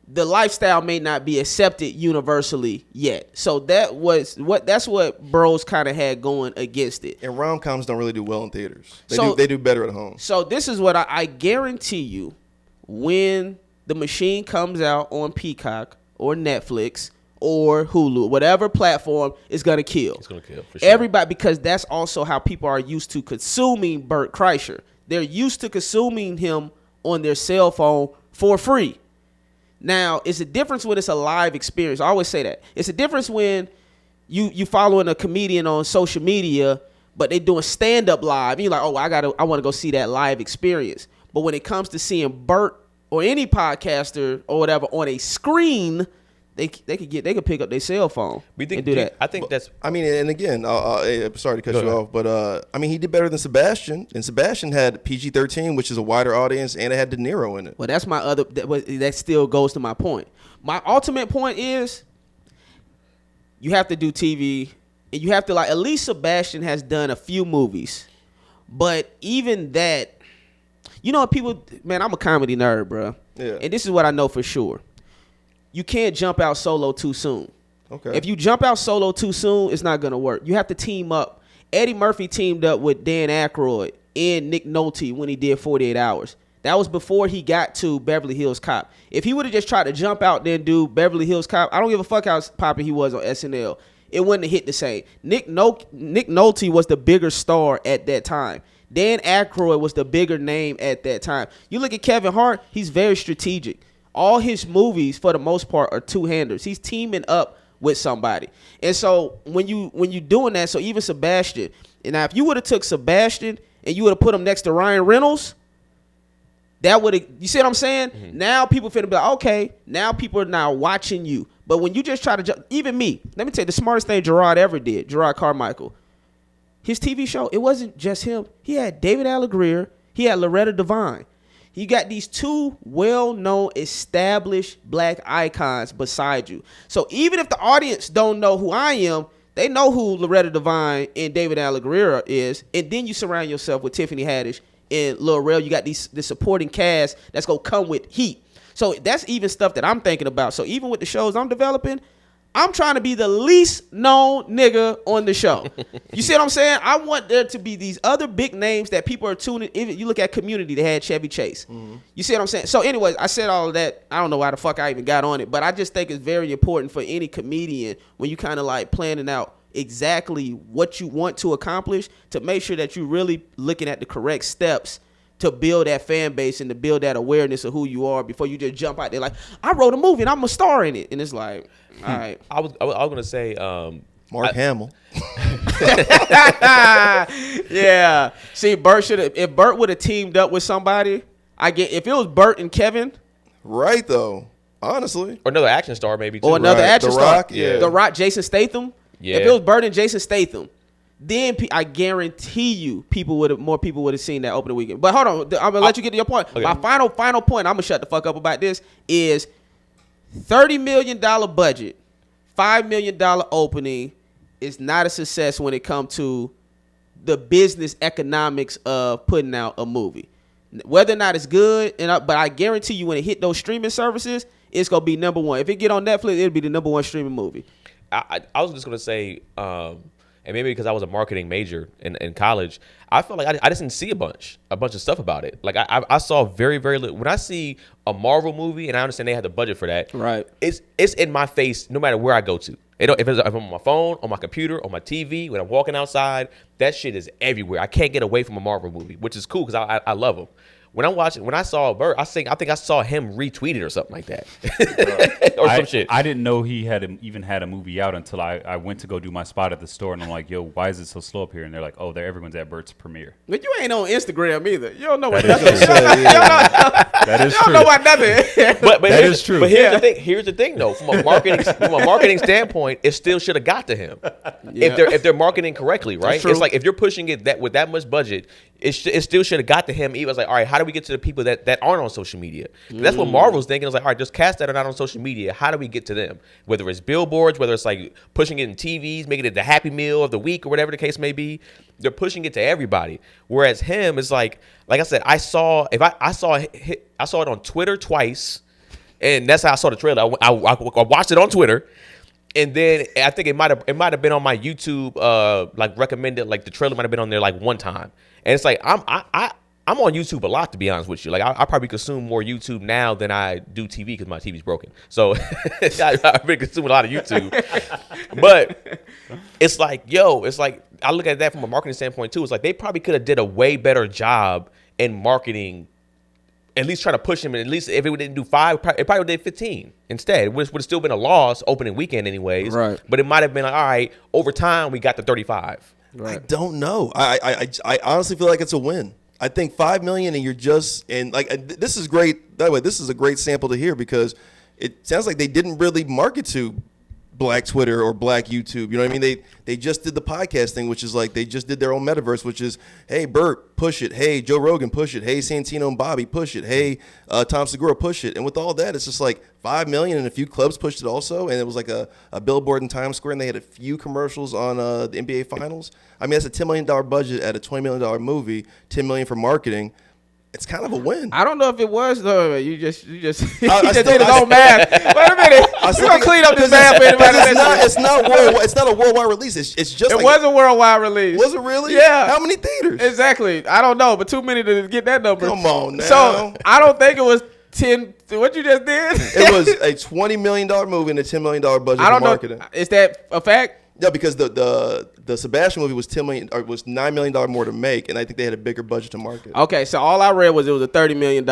the lifestyle may not be accepted universally yet. So that's what Bros kind of had going against it. And rom-coms don't really do well in theaters. They do better at home. So this is what I guarantee you, when The Machine comes out on Peacock or Netflix or Hulu, whatever platform, is gonna kill. It's gonna kill for sure. Everybody, because that's also how people are used to consuming Bert Kreischer. They're used to consuming him on their cell phone for free. Now, it's a difference when it's a live experience. I always say that. It's a difference when you following a comedian on social media, but they doing stand-up live. And you're like, oh, I want to go see that live experience. But when it comes to seeing Bert or any podcaster or whatever on a screen, they could pick up their cell phone and do that. I think that's. I mean, and again, sorry to cut you off, but I mean, he did better than Sebastian, and Sebastian had PG-13, which is a wider audience, and it had De Niro in it. Well, that's my other. That still goes to my point. My ultimate point is, you have to do TV, and you have to at least Sebastian has done a few movies, but even that. You know what people, man, I'm a comedy nerd, bro. Yeah. And this is what I know for sure. You can't jump out solo too soon. Okay. If you jump out solo too soon, it's not going to work. You have to team up. Eddie Murphy teamed up with Dan Aykroyd and Nick Nolte when he did 48 Hours. That was before he got to Beverly Hills Cop. If he would have just tried to jump out then do Beverly Hills Cop, I don't give a fuck how popping he was on SNL. It wouldn't have hit the same. Nick Nolte was the bigger star at that time. Dan Aykroyd was the bigger name at that time. You look at Kevin Hart, he's very strategic. All his movies, for the most part, are two-handers. He's teaming up with somebody. And so when you doing that, so even Sebastian, and now if you would have took Sebastian and you would have put him next to Ryan Reynolds, that would have, you see what I'm saying? Mm-hmm. Now people finna be like, okay, now people are now watching you. But when you just try to, even me, let me tell you, the smartest thing Gerard ever did, Gerard Carmichael, his TV show, it wasn't just him. He had David Alan Grier. He had Loretta Devine. You got these two well-known, established black icons beside you. So even if the audience don't know who I am, they know who Loretta Devine and David Alan Grier is. And then you surround yourself with Tiffany Haddish and Lil Rel. You got the supporting cast that's going to come with heat. So that's even stuff that I'm thinking about. So even with the shows I'm developing, I'm trying to be the least known nigga on the show. You see what I'm saying? I want there to be these other big names that people are tuning. Even you look at Community, they had Chevy Chase. Mm-hmm. You see what I'm saying? So anyways, I said all of that. I don't know why the fuck I even got on it, but I just think it's very important for any comedian when you kind of like planning out exactly what you want to accomplish to make sure that you're really looking at the correct steps to build that fan base and to build that awareness of who you are before you just jump out there like, I wrote a movie and I'm a star in it. And it's like, all right. I was going to say... Mark Hamill. Yeah. See, if Bert would have teamed up with somebody, if it was Bert and Kevin. Right, though. Honestly. Or another action star, maybe, too. Or another action star. The Rock, yeah. The Rock, Jason Statham. Yeah. If it was Bert and Jason Statham, then I guarantee you more people would have seen that opening weekend. But hold on, I'm going to let you get to your point. Okay. My final point, I'm going to shut the fuck up about this, is $30 million budget, $5 million opening is not a success when it comes to the business economics of putting out a movie. Whether or not it's good, but I guarantee you when it hit those streaming services, it's going to be number one. If it get on Netflix, it'll be the number one streaming movie. I was just going to say... and maybe because I was a marketing major in college, I felt like I just didn't see a bunch of stuff about it. Like I saw very, very little. When I see a Marvel movie, and I understand they had the budget for that, right? It's in my face no matter where I go to. If I'm on my phone, on my computer, on my TV, when I'm walking outside, that shit is everywhere. I can't get away from a Marvel movie, which is cool because I love them. when I saw Bert, I think I saw him retweet it or something like that, or some shit. I didn't know he even had a movie out until I went to go do my spot at the store, and I'm like, yo, why is it so slow up here? And they're like, oh, everyone's at Bert's premiere. But you ain't on Instagram either. You don't know what That nothing. is You don't know, That is you don't true. know what nothing. But That is true. But here's the thing though. From a marketing standpoint, it still should have got to him if they're marketing correctly, right? true. It's like if you're pushing it with that much budget, it still should have got to him. He was like, all right, how do we get to the people that aren't on social media? That's what Marvel's thinking. It was like, all right, just cast that are not on social media. How do we get to them? Whether it's billboards, whether it's like pushing it in TVs, making it the Happy Meal of the week or whatever the case may be. They're pushing it to everybody. Whereas him is like I said, I saw it on Twitter twice, and that's how I saw the trailer. I watched it on Twitter. And then I think it might have been on my YouTube, like recommended, like the trailer might have been on there like one time. And it's like I'm on YouTube a lot, to be honest with you. Like I probably consume more YouTube now than I do TV because my TV's broken. So I've been consuming a lot of YouTube. But it's like, I look at that from a marketing standpoint too. It's like they probably could have did a way better job in marketing. At least trying to push him, and at least if it didn't do 5, it probably did 15 instead. It would have still been a loss opening weekend anyways. Right. But it might have been like, all right, over time we got to 35. I don't know. I honestly feel like it's a win. I think $5 million, and you're just this is great. By the way, this is a great sample to hear because it sounds like they didn't really market to Black Twitter or Black YouTube. You know what I mean? They just did the podcast thing, which is like they just did their own metaverse, which is, hey, Bert, push it. Hey, Joe Rogan, push it. Hey, Santino and Bobby, push it. Hey, Tom Segura, push it. And with all that, it's just like $5 million, and a few clubs pushed it also. And it was like a billboard in Times Square, and they had a few commercials on the NBA Finals. I mean, that's a $10 million budget at a $20 million movie, $10 million for marketing. It's kind of a win. I don't know if it was though. You just did his I own math. Wait a minute. You gonna clean up this math for anybody? It's not a worldwide release. It's just. It was a worldwide release. Was it really? Yeah. How many theaters? Exactly. I don't know, but too many to get that number. Come on now. So I don't think it was 10. What you just did? It was a $20 million movie and a $10 million budget I don't for marketing. know. Is that a fact? Yeah, because the Sebastian movie was was $9 million more to make, and I think they had a bigger budget to market. Okay, so all I read was it was a $30 million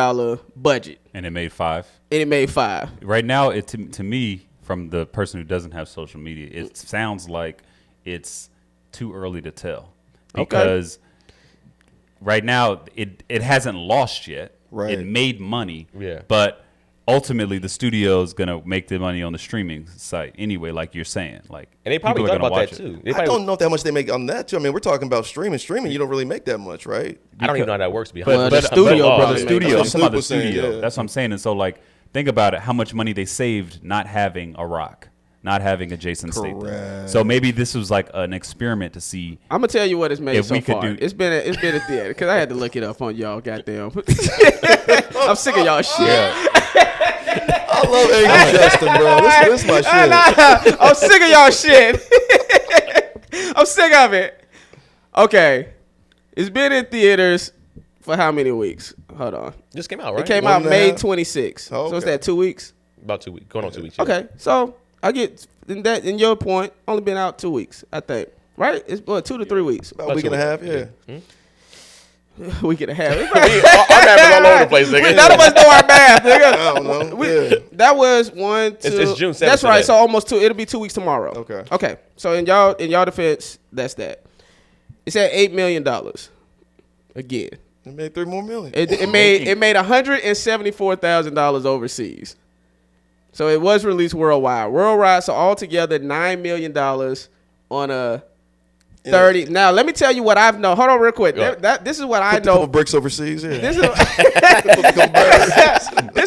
budget, And it made 5. and it made 5. Right now, to me, from the person who doesn't have social media, it sounds like it's too early to tell because right now it hasn't lost yet. Right. It made money. Yeah. But ultimately, the studio is gonna make the money on the streaming site anyway, like you're saying. Like, And they probably people are thought gonna about that watch it. too. I don't know how much they make on that too. I mean, we're talking about streaming. Streaming, you don't really make that much, right? I don't even know how that works. To be Well, honest. the studio the brothers make studio. money. I'm talking about the Snoop was saying, studio. yeah. That's what I'm saying. And so, like, think about it. How much money they saved not having a Rock, not having a Jason Statham. Correct. So maybe this was like an experiment to see. I'm gonna tell you what it's made If so we could far. do- It's been a theater because I had to look it up on y'all. Goddamn, I'm sick of y'all shit. Yeah. I love Angry Justin, bro. This is my shit. I'm sick of y'all shit. I'm sick of it. Okay, it's been in theaters for how many weeks? Hold on. Just came out, right? It came One out and a May half. 26th. Oh, So it's okay. that 2 weeks. About 2 weeks, going on 2 weeks. Yeah. Okay, so I get in your point, only been out 2 weeks, I think. Right? It's 2 to 3 weeks. About a week and a half, yeah. Week and a half. Our math is all over the place, nigga. None of us know our math, nigga. I don't know. Yeah. That was 1, 2. It's June 7th That's right. today. So almost 2. It'll be 2 weeks tomorrow. Okay. Okay. So in y'all defense, that's that. It's at $8 million. Again, It made $3 more million. it made $174,000 overseas. So it was released worldwide. Worldwide. So altogether, $9 million on a 30. Now let me tell you what I've known. Hold on, real quick. Yeah. This is what I Put a couple know. bricks overseas, yeah. This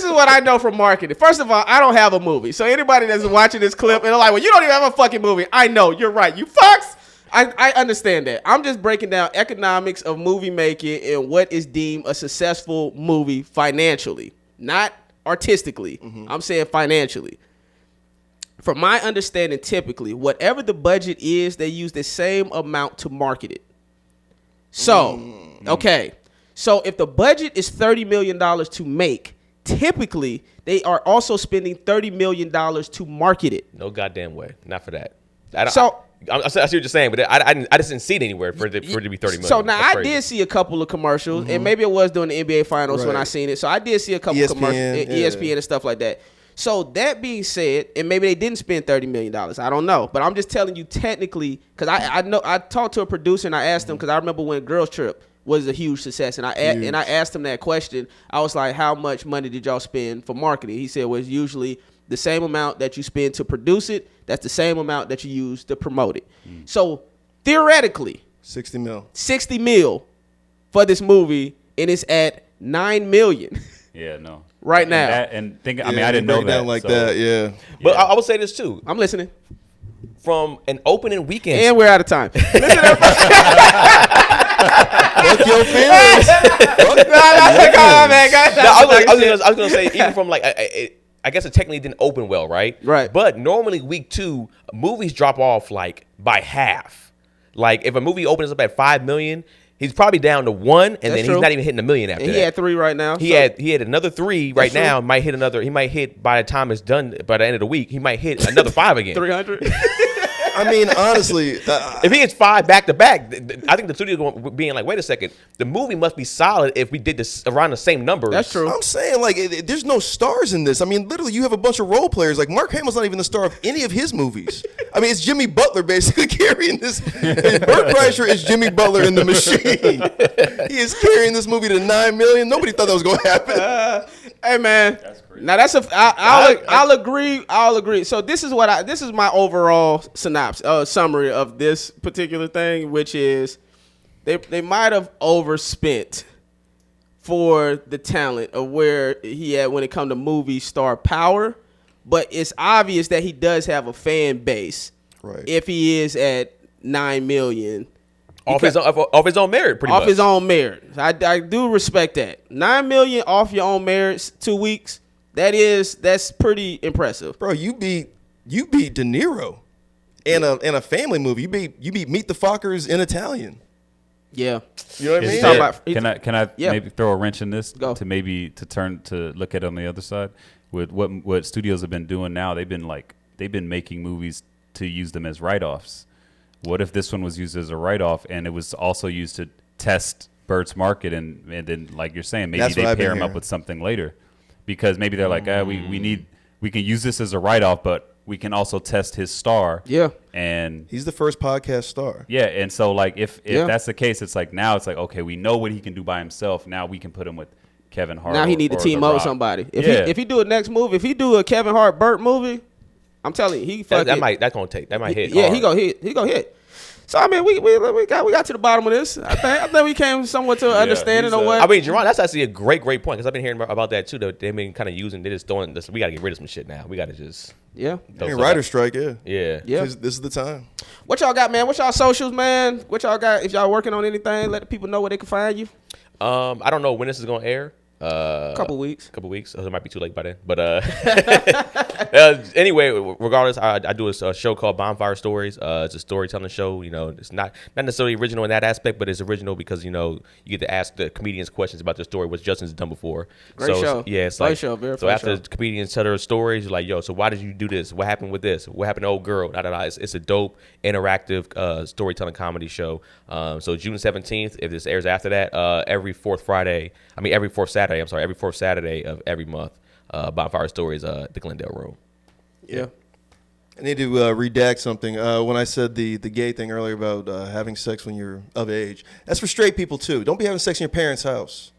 is what I know from marketing. First of all, I don't have a movie. So anybody that's watching this clip and they're like, well, you don't even have a fucking movie. I know. You're right. You fucks. I understand that. I'm just breaking down economics of movie making and what is deemed a successful movie financially, not artistically. I'm saying financially. From my understanding, typically, whatever the budget is, they use the same amount to market it. So, okay. So if the budget is $30 million to make, typically they are also spending $30 million to market it. No goddamn way. Not for that. I don't, So I see what you're saying, but I just didn't see it anywhere for it to be 30 million. So now That's I crazy. did see a couple of commercials, and maybe it was during the NBA Finals when Right. I seen it. So I did see a couple ESPN, commercials, ESPN and stuff like that. So that being said, and maybe they didn't spend $30 million. I don't know, but I'm just telling you technically because I know I talked to a producer and I asked him because I remember when Girls Trip was a huge success, and I asked him that question. I was like, how much money did y'all spend for marketing? He said it was usually the same amount that you spend to produce it. That's the same amount that you use to promote it. So theoretically, 60 mil. 60 mil for this movie, and it's at 9 million Yeah, no. right And now. that, and think, I mean, Yeah, I didn't break know it down that. like so- that. Yeah. But Yeah. I would say this too. I'm listening, From an opening weekend, and we're out of time. Listen, Fuck your feelings. come on, man. No, I was gonna say even from like I guess it technically didn't open well, right? Right. But normally week 2 movies drop off like by half. Like if a movie opens up at 5 million, he's probably down to 1, and then true. he's not even hitting a million after And that. he had 3 right now. He so- had another 3 right true. now. Might hit another. He might hit by the time it's done. By the end of the week, he might hit another 5 again. 300. I mean, honestly, If he hits 5 back to back, I think the studio being like, wait a second, the movie must be solid if we did this around the same numbers. That's true. I'm saying, like, there's no stars in this. I mean, literally, you have a bunch of role players. Like, Mark Hamill's not even the star of any of his movies. I mean, it's Jimmy Butler basically carrying this. Bert Kreischer is Jimmy Butler in The Machine. He is carrying this movie to 9 million. Nobody thought that was going to happen. Hey man, now that's I'll agree. I'll agree. So this is my overall summary of this particular thing, which is they might have overspent for the talent of where he at when it comes to movie star power, but it's obvious that he does have a fan base. Right. If he is at 9 million. Off his own merit, pretty much. Off his own merit. I do respect that. 9 million off your own merits, 2 weeks. That's pretty impressive. Bro, you beat De Niro in a family movie. You beat Meet the Fockers in Italian. Yeah. You know what I Is mean? Talking Can I Yeah. maybe throw a wrench in this Go. to turn to look at it on the other side with what studios have been doing now? They've been making movies to use them as write-offs. What if this one was used as a write-off and it was also used to test Bert's market and then like you're saying maybe That's what they I've pair been him up hearing. with something later because maybe they're like we can use this as a write-off but we can also test his star. Yeah. And He's the first podcast star. yeah, and so like if Yeah. that's the case, it's like now it's like okay, we know what he can do by himself. Now we can put him with Kevin Hart. Now he need to or team The up Rock. with somebody. If Yeah. he do a next movie, if he do a Kevin Hart Burt movie, I'm telling you, that might hit. Yeah, hard. he gonna hit. So I mean, we got to the bottom of this. I think we came somewhat to an understanding he's of a- what. I mean, Jerron, that's actually a great point because I've been hearing about that too. They've been kind of using. They're just throwing this. We got to get rid of some shit now. We got to just. yeah. I mean, writer strike, yeah. Yeah. Yeah. This is the time. What y'all got, man? What y'all socials, man? What y'all got? If y'all working on anything, let the people know where they can find you. I don't know when this is gonna air. Couple weeks. Couple weeks. So it might be too late by then. But anyway, regardless, I do a show called Bonfire Stories. It's a storytelling show. You know, it's not necessarily original in that aspect, but it's original because you know you get to ask the comedians questions about their story, which Justin's done before. Great so show. Yeah, it's Great like show, very so fun after show. the comedians tell their stories, you're like, yo, so why did you do this? What happened with this? What happened to old girl? Da, da, da. It's a dope interactive storytelling comedy show. So June 17th, if this airs after that, every fourth Saturday of every month, Bonfire Stories, the Glendale Room. Yeah. I need to redact something. When I said the gay thing earlier about having sex when you're of age, that's for straight people too. Don't be having sex in your parents' house.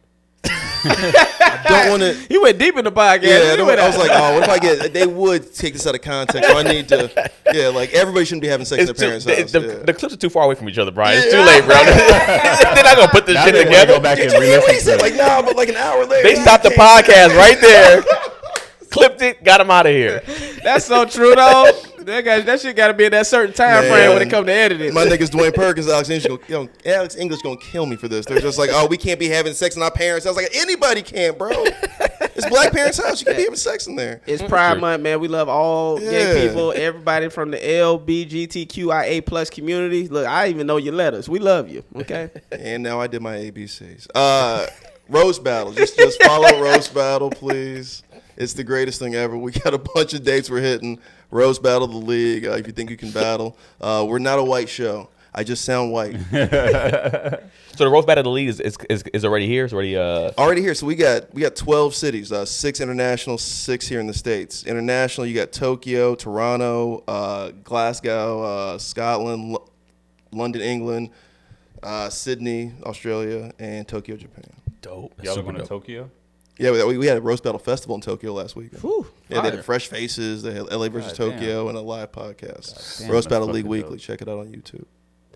I don't want to. He went deep in the podcast. Yeah, He went I was out. like, oh, what if I get? They would take this out of context. So I need to. Yeah, like everybody shouldn't be having sex in their parents' house. The clips are too far away from each other, Brian. It's too late, bro. They're not gonna put this Now shit they wanna together. go back and Did you hear what he re-listen said? to Like, it. nah, but like an hour later. They stopped the podcast right there. Clipped it, got him out of here. That's so true though. That shit got to be in that certain time Man. frame when it comes to editing. My niggas Dwayne Perkins, Alex English, Alex English gonna kill me for this. They're just like, oh, we can't be having sex in our parents' house. Like anybody can, bro. It's black parents' house. You can't be having sex in there. It's Pride Month, man. We love all gay Yeah. people, everybody from the LBGTQIA plus community. Look, I even know your letters. We love you. Okay. And now I did my ABCs. Roast battle. Just follow roast battle, please. It's the greatest thing ever. We got a bunch of dates we're hitting. Roast Battle of the League. If you think you can battle. We're not a white show. I just sound white. So the roast battle of the league is already here. It's already here. So we got 12 cities, 6 international, 6 here in the States. International, you got Tokyo, Toronto, Glasgow, Scotland, London, England, Sydney, Australia, and Tokyo, Japan. dope. Y'all going to Tokyo? Yeah, we had a Roast Battle Festival in Tokyo last week. Whew, Yeah, they fire. had Fresh Faces, they had LA versus God Tokyo, damn. and a live podcast. damn, Roast that's Battle League fucking Weekly. dope. Check it out on YouTube.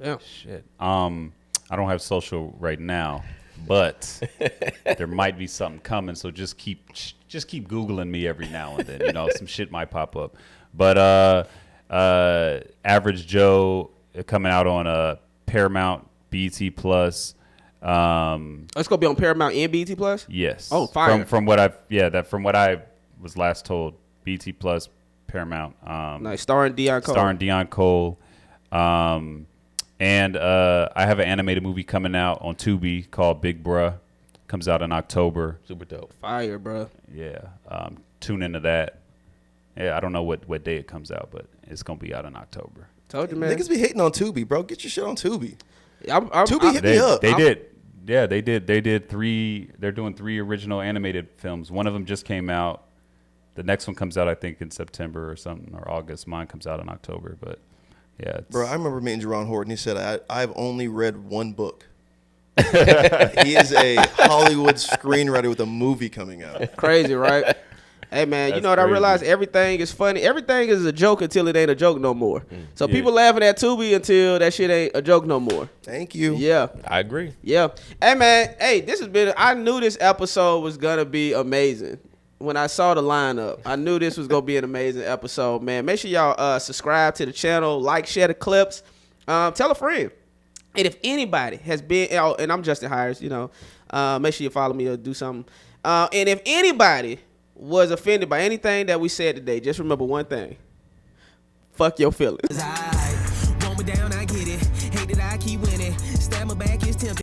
Damn. Shit. I don't have social right now, but there might be something coming. So just keep Googling me every now and then. You know, some shit might pop up. But Average Joe coming out on Paramount, BT Plus. It's gonna be on Paramount and BT Plus. Yes. Oh, fire. From what I was last told, BT Plus, Paramount. Nice, starring Deion Cole. Starring Deion Cole. And I have an animated movie coming out on Tubi called Big Bruh. Comes out in October. Super dope. Fire, bro. Yeah. Tune into that. Yeah, I don't know what day it comes out, but it's going to be out in October. Told you, man. Niggas be hating on Tubi, bro. Get your shit on Tubi. I'm, Tubi hit me up. They did. Yeah, they did. They did 3. They're doing 3 original animated films. One of them just came out. The next one comes out, I think, in September or something, or August. Mine comes out in October, but yeah. Bro, I remember meeting Jerron Horton. He said, I've only read one book. He is a Hollywood screenwriter with a movie coming out. Crazy, right? Hey, man, you That's know what I crazy. realized? Everything is funny. Everything is a joke until it ain't a joke no more. So people laughing at Tubi until that shit ain't a joke no more. Thank you. Yeah. I agree. Yeah. Hey, man. Hey, this has been, I knew this episode was going to be amazing. When I saw the lineup, I knew this was going to be an amazing episode, man. Make sure y'all subscribe to the channel, like, share the clips, tell a friend. And if anybody has been, and I'm Justin Hires, you know, make sure you follow me or do something. And if anybody was offended by anything that we said today, just remember one thing. Fuck your feelings. Want me down, I get it. Hate that I keep winning. Stab my back